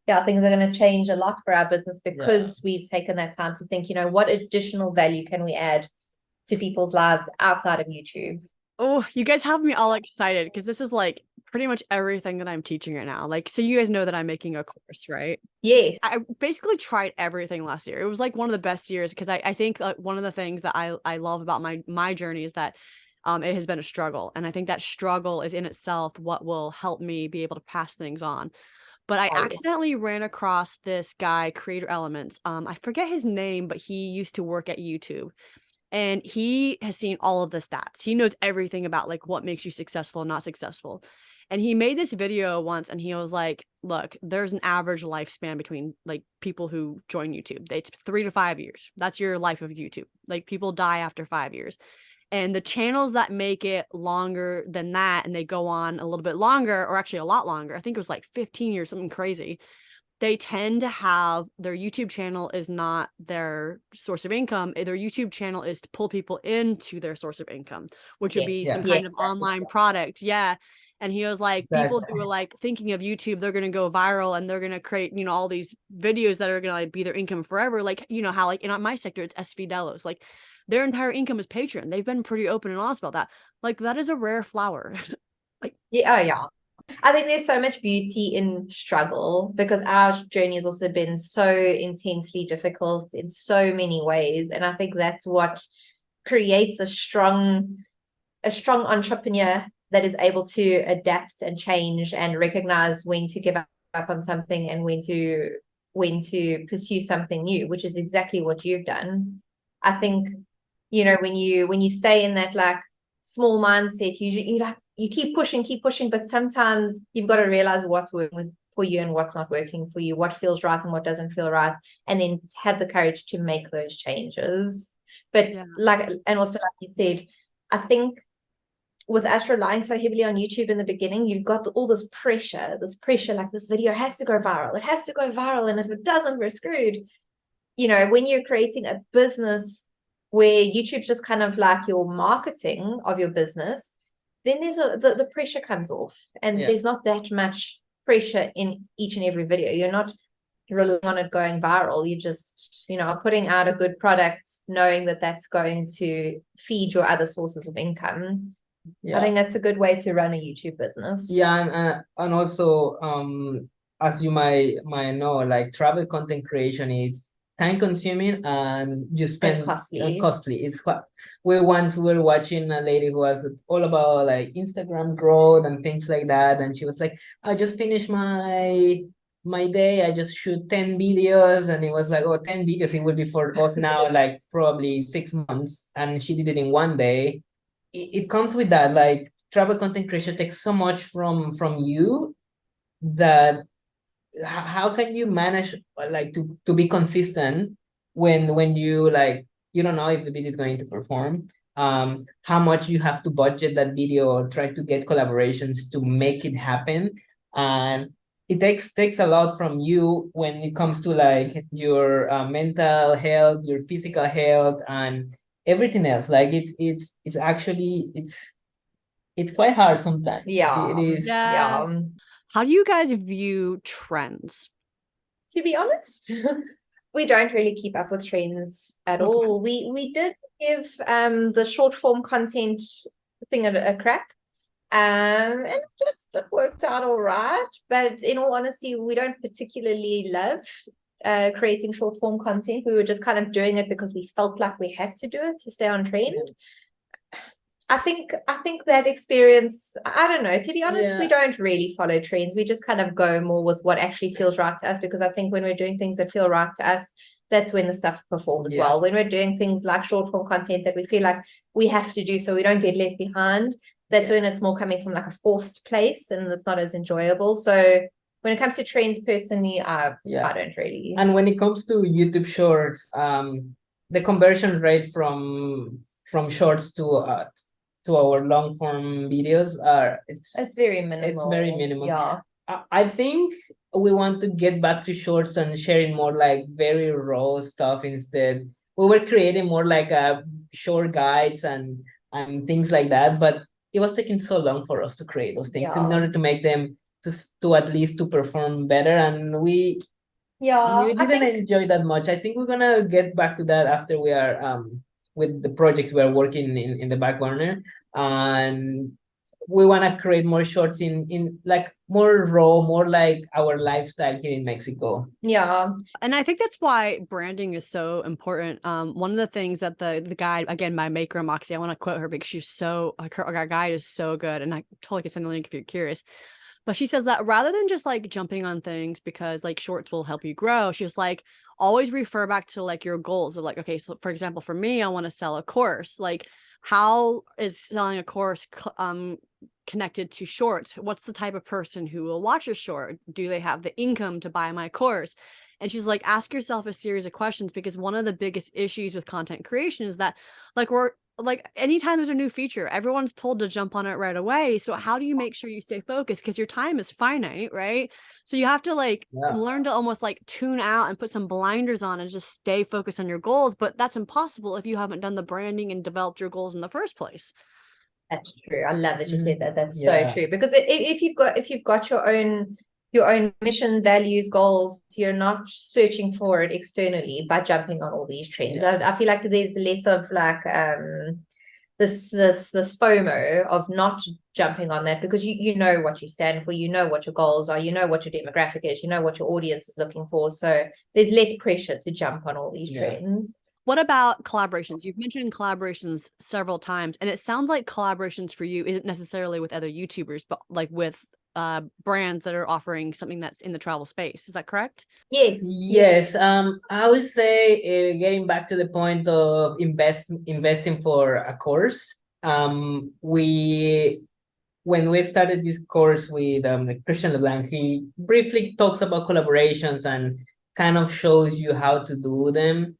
[SPEAKER 2] things are going to change a lot for our business, because we've taken that time to think, what additional value can we add to people's lives outside of YouTube?
[SPEAKER 1] Oh, you guys have me all excited, because this is like pretty much everything that I'm teaching right now. Like, so you guys know that I'm making a course, right?
[SPEAKER 2] Yes.
[SPEAKER 1] I basically tried everything last year. It was like one of the best years, because I think one of the things that I love about my journey is that it has been a struggle. And I think that struggle is in itself what will help me be able to pass things on. But I accidentally ran across this guy, Creator Elements. I forget his name, but he used to work at YouTube. And he has seen all of the stats. He knows everything about like what makes you successful and not successful. And he made this video once, and he was like, look, there's an average lifespan between like people who join YouTube. It's 3 to 5 years. That's your life of YouTube. Like people die after 5 years. And the channels that make it longer than that, and they go on a little bit longer, or actually a lot longer, I think it was like 15 years, something crazy, they tend to have their YouTube channel is not their source of income. Their YouTube channel is to pull people into their source of income, which would be some kind of online product. Yeah. And he was like, people who are like thinking of YouTube, they're going to go viral and they're going to create, you know, all these videos that are going to like be their income forever. Like, you know, how like in my sector, it's SV Delos, like their entire income is Patreon. They've been pretty open and honest about that. Like that is a rare flower.
[SPEAKER 2] Like, yeah. I think there's so much beauty in struggle, because our journey has also been so intensely difficult in so many ways. And I think that's what creates a strong entrepreneur that is able to adapt and change and recognize when to give up on something and when to pursue something new, which is exactly what you've done. I think, you know, when you stay in that like small mindset, you keep pushing, but sometimes you've got to realize what's working for you and what's not working for you, what feels right and what doesn't feel right, and then have the courage to make those changes. But and also like you said, I think with us relying so heavily on YouTube in the beginning, you've got all this pressure, like this video has to go viral. It has to go viral. And if it doesn't, we're screwed. You know, when you're creating a business where YouTube's just kind of like your marketing of your business, then there's the pressure comes off, and there's not that much pressure in each and every video. You're not relying on it going viral. You just, you know, are putting out a good product, knowing that that's going to feed your other sources of income. I think that's a good way to run a YouTube business.
[SPEAKER 3] And also as you might know, like travel content creation is time consuming and you spend costly. It's what we once were watching a lady who was all about like Instagram growth and things like that, and she was like, I just finished my day, I just shoot 10 videos, and it was like, 10 videos, it would be for us now like probably 6 months, and she did it in one day. It comes with that, like travel content creation takes so much from you that how can you manage like to be consistent when you like you don't know if the video is going to perform, how much you have to budget that video or try to get collaborations to make it happen. And it takes a lot from you when it comes to like your mental health, your physical health, and everything else. Like it's actually it's quite hard sometimes. It is.
[SPEAKER 1] How do you guys view trends?
[SPEAKER 2] To be honest, we don't really keep up with trends at all. We did give the short form content thing a crack, and it worked out all right. But in all honesty, we don't particularly love creating short form content. We were just kind of doing it because we felt like we had to do it to stay on trend. I think that experience, I don't know, to be honest, we don't really follow trends. We just kind of go more with what actually feels right to us, because I think when we're doing things that feel right to us, that's when the stuff performs well. When we're doing things like short form content that we feel like we have to do so we don't get left behind, that's when it's more coming from like a forced place and it's not as enjoyable. So when it comes to trends, personally, I don't really.
[SPEAKER 3] And when it comes to YouTube Shorts, the conversion rate from Shorts to our long form videos it's very minimal. It's very minimal. I think we want to get back to Shorts and sharing more like very raw stuff instead. We were creating more like short guides and things like that, but it was taking so long for us to create those things in order to make them to at least to perform better, and we didn't enjoy that much. I think we're gonna get back to that after we are with the projects we are working in the back burner, and we want to create more shorts in like more raw, more like our lifestyle here in Mexico.
[SPEAKER 1] And I think that's why branding is so important. One of the things that the guide, again, my maker Moxie, I want to quote her because she's so, her guide is so good, and I totally can send the link if you're curious. But she says that rather than just like jumping on things because like shorts will help you grow, she's like, always refer back to like your goals of like, okay, so for example, for me, I want to sell a course. Like, how is selling a course connected to shorts? What's the type of person who will watch a short? Do they have the income to buy my course? And she's like, ask yourself a series of questions, because one of the biggest issues with content creation is that like we're like anytime there's a new feature, everyone's told to jump on it right away. So how do you make sure you stay focused? Because your time is finite, right? So you have to like learn to almost like tune out and put some blinders on and just stay focused on your goals. But that's impossible if you haven't done the branding and developed your goals in the first place.
[SPEAKER 2] That's true. I love that you said that. That's
[SPEAKER 3] Yeah.
[SPEAKER 2] so true. Because if you've got your own mission, values, goals, you're not searching for it externally by jumping on all these trends. I feel like there's less of like this FOMO of not jumping on that, because you know what you stand for, you know what your goals are, you know what your demographic is, you know what your audience is looking for. So there's less pressure to jump on all these trends.
[SPEAKER 1] What about collaborations? You've mentioned collaborations several times, and it sounds like collaborations for you isn't necessarily with other YouTubers, but like with brands that are offering something that's in the travel space. Is that correct?
[SPEAKER 2] Yes.
[SPEAKER 3] I would say, getting back to the point of investing for a course. When we started this course with Christian LeBlanc, he briefly talks about collaborations and kind of shows you how to do them.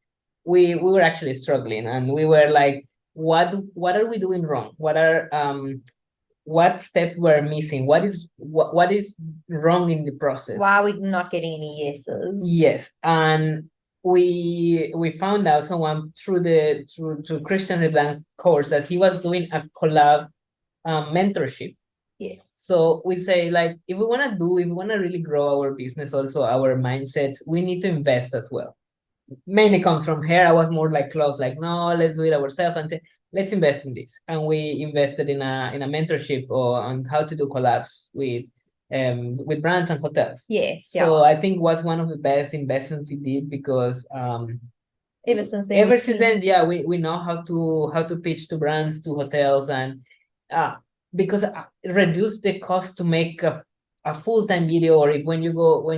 [SPEAKER 3] We were actually struggling, and we were like, what are we doing wrong? What steps we're missing? What is wrong in the process?
[SPEAKER 2] Why are we not getting any yeses?
[SPEAKER 3] Yes, and we found out someone through Christian LeBlanc course that he was doing a collab mentorship.
[SPEAKER 2] Yes.
[SPEAKER 3] So we say, like, if we want to really grow our business, also our mindsets, we need to invest as well. Mainly comes from her. I was more like close, like, no, let's do it ourselves and say, let's invest in this. And we invested in a mentorship on how to do collabs with brands and hotels.
[SPEAKER 2] Yes.
[SPEAKER 3] So I think was one of the best investments we did, because
[SPEAKER 2] ever since then,
[SPEAKER 3] yeah, we know how to pitch to brands, to hotels, and because it reduced the cost to make a full-time video, or if when you go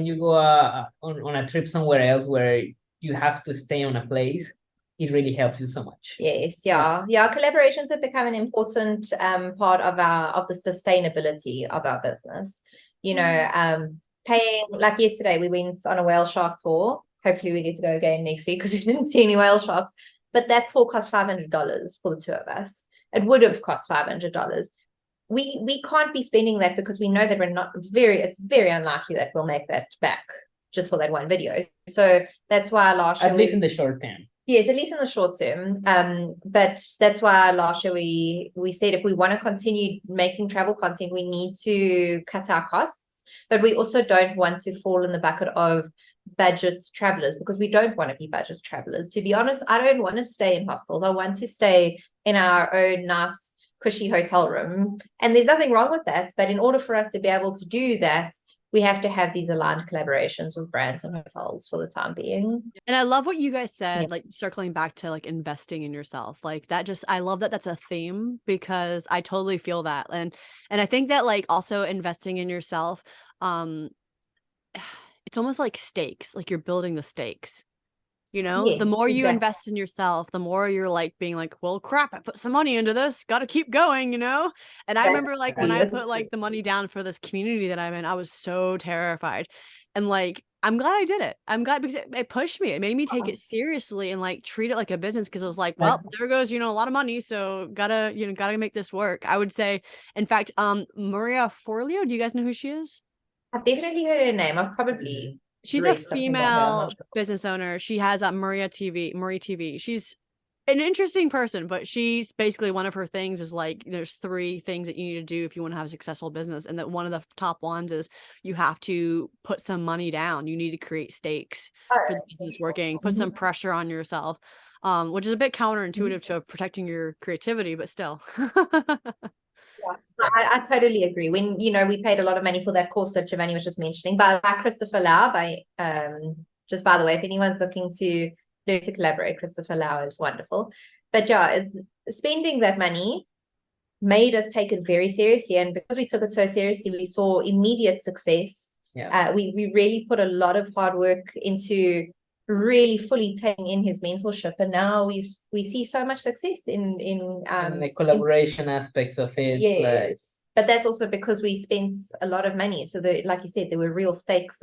[SPEAKER 3] on a trip somewhere else where you have to stay on a place, it really helps you so much.
[SPEAKER 2] Yes, yeah. Collaborations have become an important part of the sustainability of our business. Paying, like yesterday, we went on a whale shark tour. Hopefully we get to go again next week, because we didn't see any whale sharks. But that tour cost $500 for the two of us. It would have cost $500. We can't be spending that, because we know that it's very unlikely that we'll make that back just for that one video. So that's why last year,
[SPEAKER 3] at least in the short term.
[SPEAKER 2] Yes, at least in the short term. But that's why last year we said, if we want to continue making travel content, we need to cut our costs. But we also don't want to fall in the bucket of budget travelers, because we don't want to be budget travelers. To be honest, I don't want to stay in hostels. I want to stay in our own nice, cushy hotel room. And there's nothing wrong with that. But in order for us to be able to do that, we have to have these aligned collaborations with brands and hotels for the time being.
[SPEAKER 1] And I love what you guys said, like circling back to like investing in yourself. Like that I love that that's a theme, because I totally feel that. And I think that like also investing in yourself, it's almost like stakes, like you're building the stakes. The more you invest in yourself, the more you're like being like, well, crap, I put some money into this, got to keep going, And I remember like when I put like the money down for this community that I'm in, I was so terrified. And like, I'm glad I did it. I'm glad, because it pushed me. It made me take it seriously and like treat it like a business, because I was like, well, there goes, a lot of money. So gotta make this work. I would say, in fact, Maria Forleo, do you guys know who she is?
[SPEAKER 2] I've definitely heard her name. I've probably
[SPEAKER 1] She's a female business owner. She has Marie TV. She's an interesting person, but she's basically, one of her things is like, there's 3 things that you need to do if you want to have a successful business. And that one of the top ones is you have to put some money down. You need to create stakes for the business working, put some pressure on yourself, which is a bit counterintuitive to protecting your creativity, but still.
[SPEAKER 2] I totally agree. When we paid a lot of money for that course that Geovanny was just mentioning by Christopher Lau. Just by the way, if anyone's looking to learn to collaborate, Christopher Lau is wonderful. But spending that money made us take it very seriously, and because we took it so seriously, we saw immediate success. We really put a lot of hard work into really fully taking in his mentorship, and now we see so much success in
[SPEAKER 3] the collaboration aspects of it.
[SPEAKER 2] Yes, but that's also because we spent a lot of money. So like you said, there were real stakes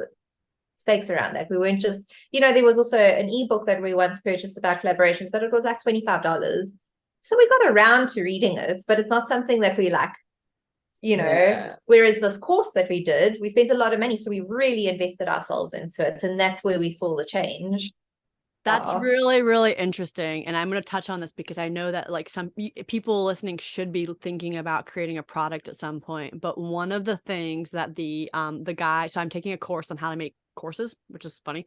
[SPEAKER 2] around that. We weren't just, there was also an ebook that we once purchased about collaborations, but it was like $25. So we got around to reading it, but it's not something that we like,
[SPEAKER 3] Yeah.
[SPEAKER 2] whereas this course that we did, we spent a lot of money. So we really invested ourselves into it. And that's where we saw the change.
[SPEAKER 1] That's really, really interesting. And I'm going to touch on this because I know that like some people listening should be thinking about creating a product at some point. But one of the things that the guy, so I'm taking a course on how to make courses, which is funny.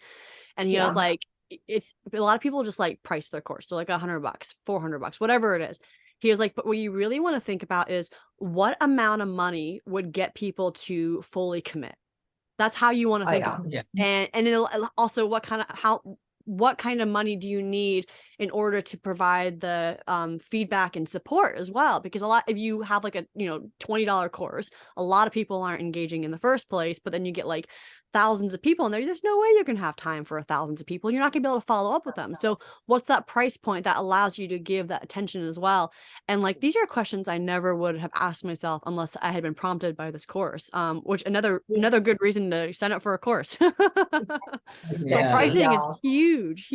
[SPEAKER 1] And he was like, it's a lot of people just like price their course. So like $100, $400, whatever it is. He was like, but what you really want to think about is what amount of money would get people to fully commit. That's how you want to think of it. And it'll also what kind of money do you need in order to provide the feedback and support as well? Because if you have like a $20 course, a lot of people aren't engaging in the first place, but then you get like thousands of people in there. There's no way you're gonna have time for thousands of people. You're not gonna be able to follow up with them. So what's that price point that allows you to give that attention as well? And like these are questions I never would have asked myself unless I had been prompted by this course. Which another good reason to sign up for a course. But pricing is huge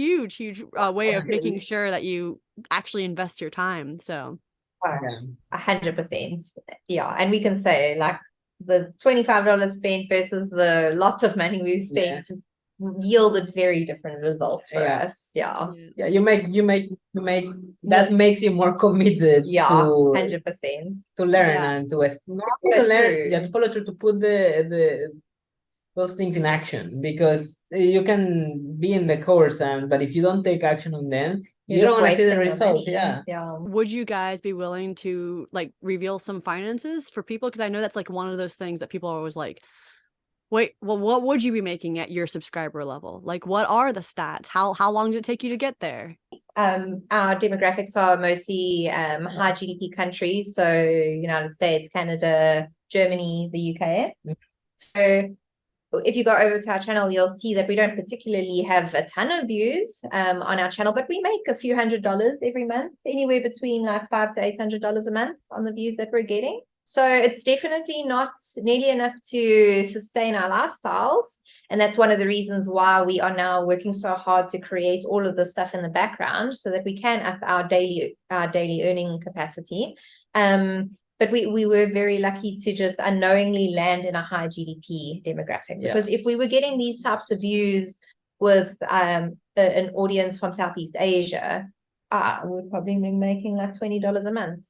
[SPEAKER 1] way of making sure that you actually invest your time. So
[SPEAKER 2] 100%. Yeah. And we can say like the $25 spent versus the lots of money we spent yielded very different results for us. Yeah.
[SPEAKER 3] You make that makes you more committed to
[SPEAKER 2] 100%
[SPEAKER 3] to learn and to learn, to follow through, to put those things in action, because you can be in the course but if you don't take action on them, you don't want to see the results.
[SPEAKER 1] Would you guys be willing to like reveal some finances for people? Because I know that's like one of those things that people are always like, wait, well, what would you be making at your subscriber level? Like, what are the stats? How long did it take you to get there?
[SPEAKER 2] Our demographics are mostly high GDP countries, so United States, Canada, Germany, the UK. So if you go over to our channel, you'll see that we don't particularly have a ton of views on our channel, but we make a few $100s every month, anywhere between like $500 to $800 a month on the views that we're getting. So it's definitely not nearly enough to sustain our lifestyles. And that's one of the reasons why we are now working so hard to create all of this stuff in the background so that we can up our daily earning capacity. But we were very lucky to just unknowingly land in a high GDP demographic, because if we were getting these types of views with an audience from Southeast Asia, we would probably be making like $20 a month.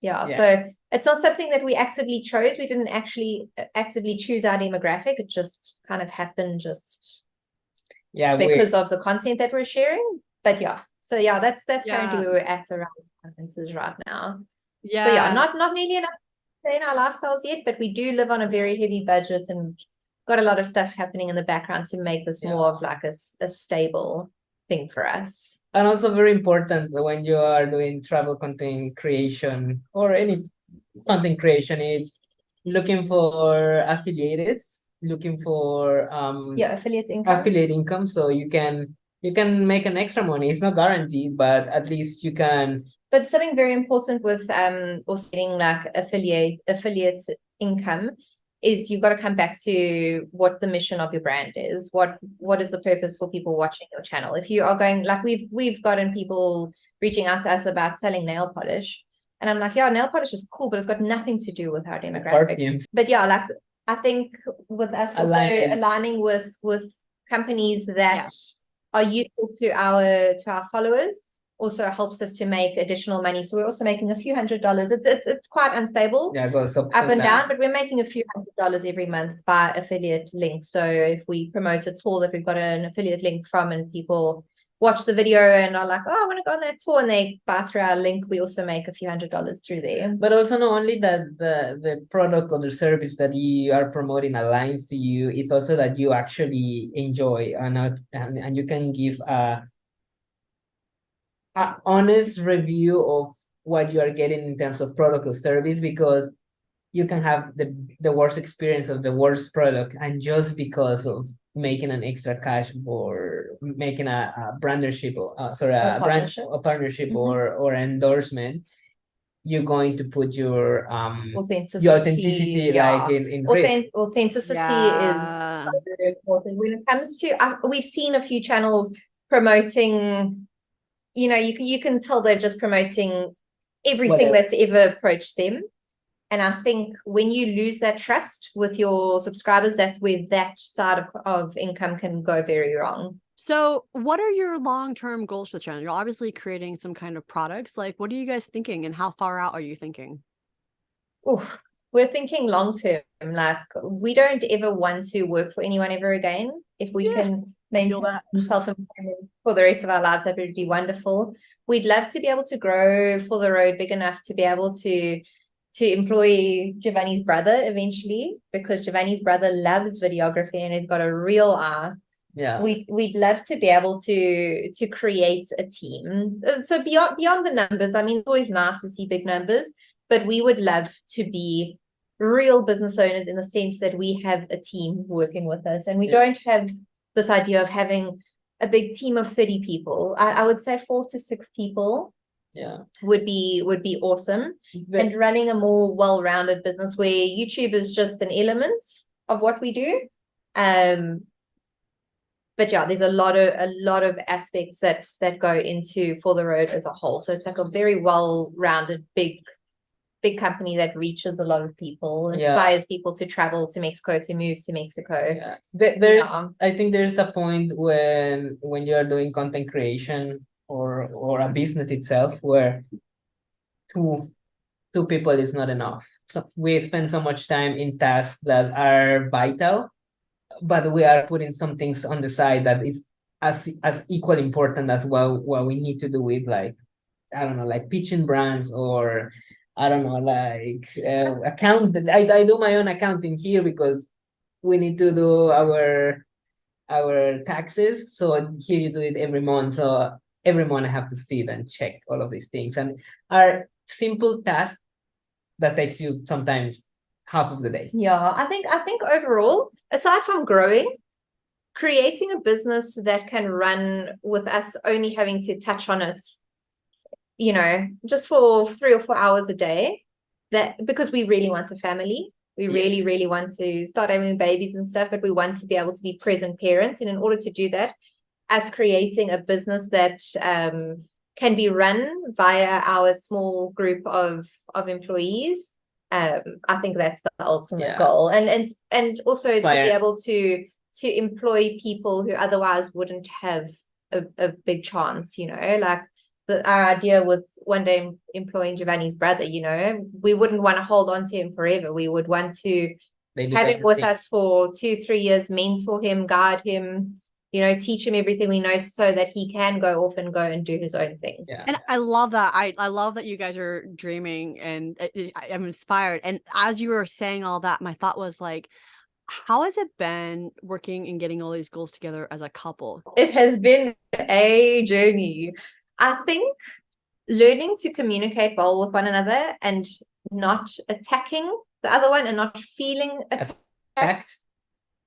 [SPEAKER 2] So it's not something that we actively chose. We didn't actually actively choose our demographic. It just kind of happened because of the content that we're sharing. But so that's currently where we're at around conferences right now. So not nearly enough to sustain our lifestyles yet, but we do live on a very heavy budget and got a lot of stuff happening in the background to make this more of like a stable thing for us.
[SPEAKER 3] And also very important when you are doing travel content creation or any content creation is looking for affiliates, looking for
[SPEAKER 2] affiliate income.
[SPEAKER 3] So you can make an extra money. It's not guaranteed, but at least you can.
[SPEAKER 2] But something very important with also getting like affiliate income is you've got to come back to what the mission of your brand is. What is the purpose for people watching your channel? If you are going, like we've gotten people reaching out to us about selling nail polish, and I'm like, nail polish is cool, but it's got nothing to do with our demographic.
[SPEAKER 3] Perfumes.
[SPEAKER 2] But like I think with us also aligning with companies that are useful to our followers also helps us to make additional money. So we're also making a few $100s. It's quite unstable.
[SPEAKER 3] It goes up
[SPEAKER 2] and down, but we're making a few $100s every month by affiliate links. So if we promote a tour that we've got an affiliate link from and people watch the video and are like, I want to go on that tour, and they buy through our link, we also make a few $100s through there.
[SPEAKER 3] But also not only that the product or the service that you are promoting aligns to you, it's also that you actually enjoy and you can give a honest review of what you are getting in terms of product or service, because you can have the worst experience of the worst product, and just because of making an extra cash or making a partnership or endorsement, you're going to put your authenticity like in risk.
[SPEAKER 2] Authenticity is so very important when it comes to we've seen a few channels promoting, you can tell they're just promoting everything that's ever approached them. And I think when you lose that trust with your subscribers, that's where that side of income can go very wrong.
[SPEAKER 1] So what are your long-term goals for the channel? You're obviously creating some kind of products. Like, what are you guys thinking, and how far out are you thinking?
[SPEAKER 2] Oof, we're thinking long term. Like, we don't ever want to work for anyone ever again. If we can maintain self-employment for the rest of our lives, that would be wonderful. We'd love to be able to grow For the Road big enough to be able to employ Geovanny's brother eventually, because Geovanny's brother loves videography and has got a real eye.
[SPEAKER 3] Yeah,
[SPEAKER 2] we'd love to be able to create a team. So beyond the numbers, I mean, it's always nice to see big numbers, but we would love to be real business owners in the sense that we have a team working with us, and we don't have this idea of having a big team of 30 people. I would say 4 to 6 people would be awesome. And running a more well-rounded business where YouTube is just an element of what we do. But yeah, there's a lot of aspects that go into For the Road as a whole. So it's like a very well-rounded, big company that reaches a lot of people, inspires people to travel to Mexico, to move to Mexico.
[SPEAKER 3] I think there's a point when you're doing content creation or a business itself where two people is not enough. So we spend so much time in tasks that are vital, but we are putting some things on the side that is as equally important as what we need to do with, like, I don't know, like pitching brands, or I don't know, like account. I do my own accounting here because we need to do our taxes. So here you do it every month. So every month I have to sit and check all of these things, and are simple tasks that takes you sometimes half of the day.
[SPEAKER 2] Yeah, I think overall, aside from growing, creating a business that can run with us only having to touch on it, you know, just for 3 or 4 hours a day, that because we really want a family. We really, really want to start having babies and stuff, but we want to be able to be present parents. And in order to do that, us creating a business that can be run via our small group of employees, I think that's the ultimate goal. And also to be able to employ people who otherwise wouldn't have a big chance, you know, like our idea with one day employing Geovanny's brother, you know, we wouldn't want to hold on to him forever. We would want to have him with us for 2-3 years, mentor him, guide him, you know, teach him everything we know so that he can go off and go and do his own things.
[SPEAKER 1] And I love that. I love that you guys are dreaming, and I'm inspired. And as you were saying all that, my thought was like, how has it been working and getting all these goals together as a couple?
[SPEAKER 2] It has been a journey. I think learning to communicate well with one another and not attacking the other one and not feeling attacked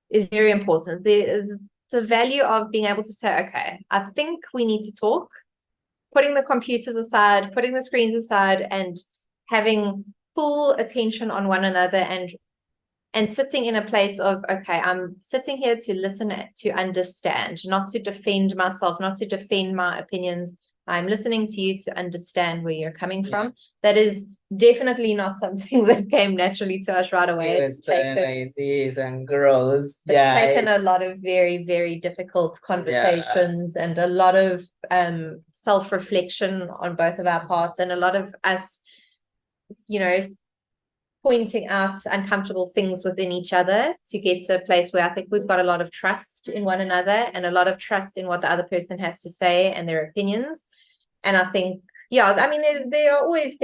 [SPEAKER 2] is very important. The value of being able to say, okay, I think we need to talk, putting the computers aside, putting the screens aside, and having full attention on one another, and sitting in a place of, okay, I'm sitting here to listen, to understand, not to defend myself, not to defend my opinions. I'm listening to you to understand where you're coming from. That is definitely not something that came naturally to us right away. It's taken
[SPEAKER 3] ideas and grows.
[SPEAKER 2] It's taken a lot of very, very difficult conversations and a lot of self-reflection on both of our parts, and a lot of us, you know, pointing out uncomfortable things within each other to get to a place where I think we've got a lot of trust in one another and a lot of trust in what the other person has to say and their opinions. And I think, I mean, there are always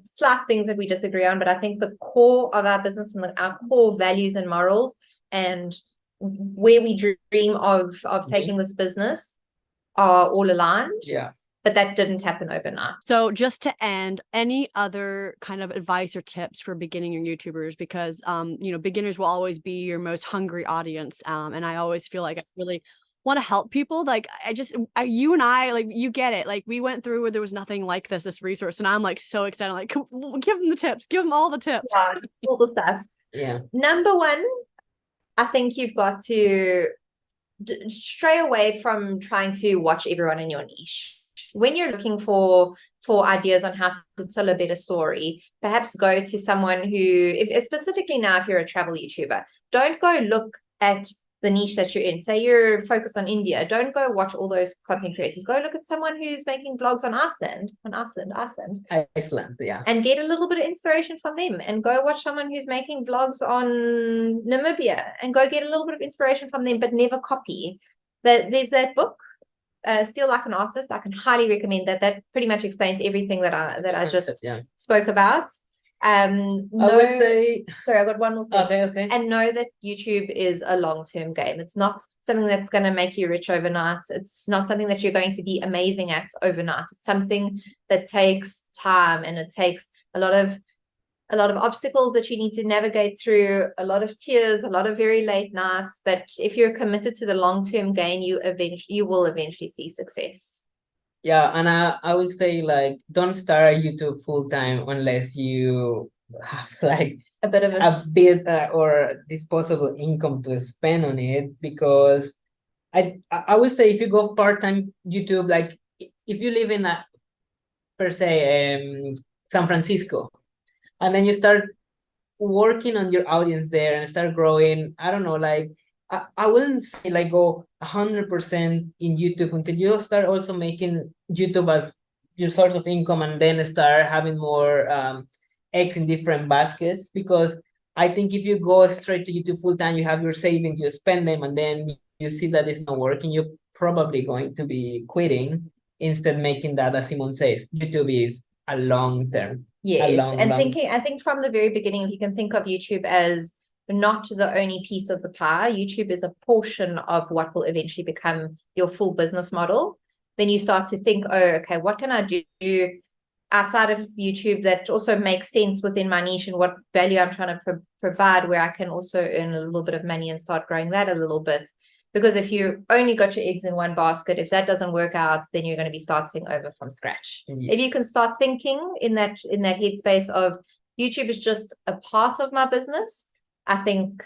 [SPEAKER 2] slight things that we disagree on, but I think the core of our business and our core values and morals and where we dream of taking this business are all aligned. But that didn't happen overnight.
[SPEAKER 1] So just to end, any other kind of advice or tips for beginning YouTubers? Because, you know, beginners will always be your most hungry audience. And I always feel like I really want to help people. Like you and I, like, you get it. Like, we went through where there was nothing like this resource. And I'm like so excited. Like, give them the tips, give them all the tips.
[SPEAKER 2] Yeah, all the stuff. Number one, I think you've got to stray away from trying to watch everyone in your niche. When you're looking for for ideas on how to tell a better story, perhaps go to someone who, if specifically now, if you're a travel YouTuber, don't go look at the niche that you're in. Say you're focused on India, don't go watch all those content creators. Go look at someone who's making vlogs on Iceland,
[SPEAKER 3] yeah.
[SPEAKER 2] and get a little bit of inspiration from them. And go watch someone who's making vlogs on Namibia and go get a little bit of inspiration from them, but never copy. There's that book, Still Like an Artist. I can highly recommend that. That pretty much explains everything that I just spoke about.
[SPEAKER 3] I would say,
[SPEAKER 2] sorry, I got one more thing.
[SPEAKER 3] Okay.
[SPEAKER 2] And know that YouTube is a long-term game. It's not something that's going to make you rich overnight. It's not something that you're going to be amazing at overnight. It's something that takes time, and it takes a lot of obstacles that you need to navigate through, a lot of tears, a lot of very late nights. But if you're committed to the long-term gain, you will eventually see success.
[SPEAKER 3] Yeah, and I would say, like, don't start YouTube full-time unless you have like
[SPEAKER 2] a bit of
[SPEAKER 3] or disposable income to spend on it, because I would say if you go part-time YouTube, like if you live in per se San Francisco, and then you start working on your audience there and start growing, I don't know, like I wouldn't say like go 100% in YouTube until you start also making YouTube as your source of income, and then start having more eggs in different baskets. Because I think if you go straight to YouTube full time, you have your savings, you spend them, and then you see that it's not working, you're probably going to be quitting. Instead, making that, as Simone says, YouTube is a long term.
[SPEAKER 2] Yes, I think from the very beginning, if you can think of YouTube as not the only piece of the pie, YouTube is a portion of what will eventually become your full business model. Then you start to think, oh, okay, what can I do outside of YouTube that also makes sense within my niche, and what value I'm trying to provide, where I can also earn a little bit of money and start growing that a little bit. Because if you only got your eggs in one basket, if that doesn't work out, then you're going to be starting over from scratch. Yes. If you can start thinking in that headspace of YouTube is just a part of my business, I think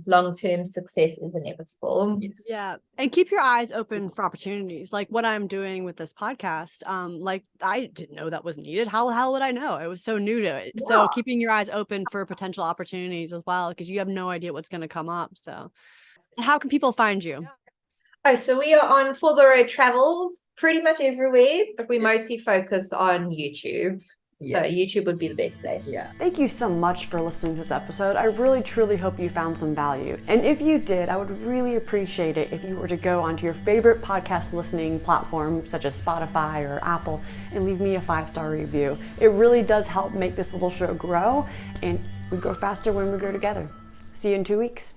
[SPEAKER 2] long-term success is inevitable.
[SPEAKER 1] Yes. Yeah. And keep your eyes open for opportunities. Like what I'm doing with this podcast. Like I didn't know that was needed. How the hell would I know? It was so new to it. Yeah. So keeping your eyes open for potential opportunities as well, because you have no idea what's going to come up. So how can people find you?
[SPEAKER 2] Oh, so we are on For the Road Travels pretty much everywhere, but we mostly focus on YouTube. Yes. So YouTube would be the best place.
[SPEAKER 1] Yeah. Thank you so much for listening to this episode. I really, truly hope you found some value. And if you did, I would really appreciate it if you were to go onto your favorite podcast listening platform, such as Spotify or Apple, and leave me a 5-star review. It really does help make this little show grow, and we grow faster when we grow together. See you in 2 weeks.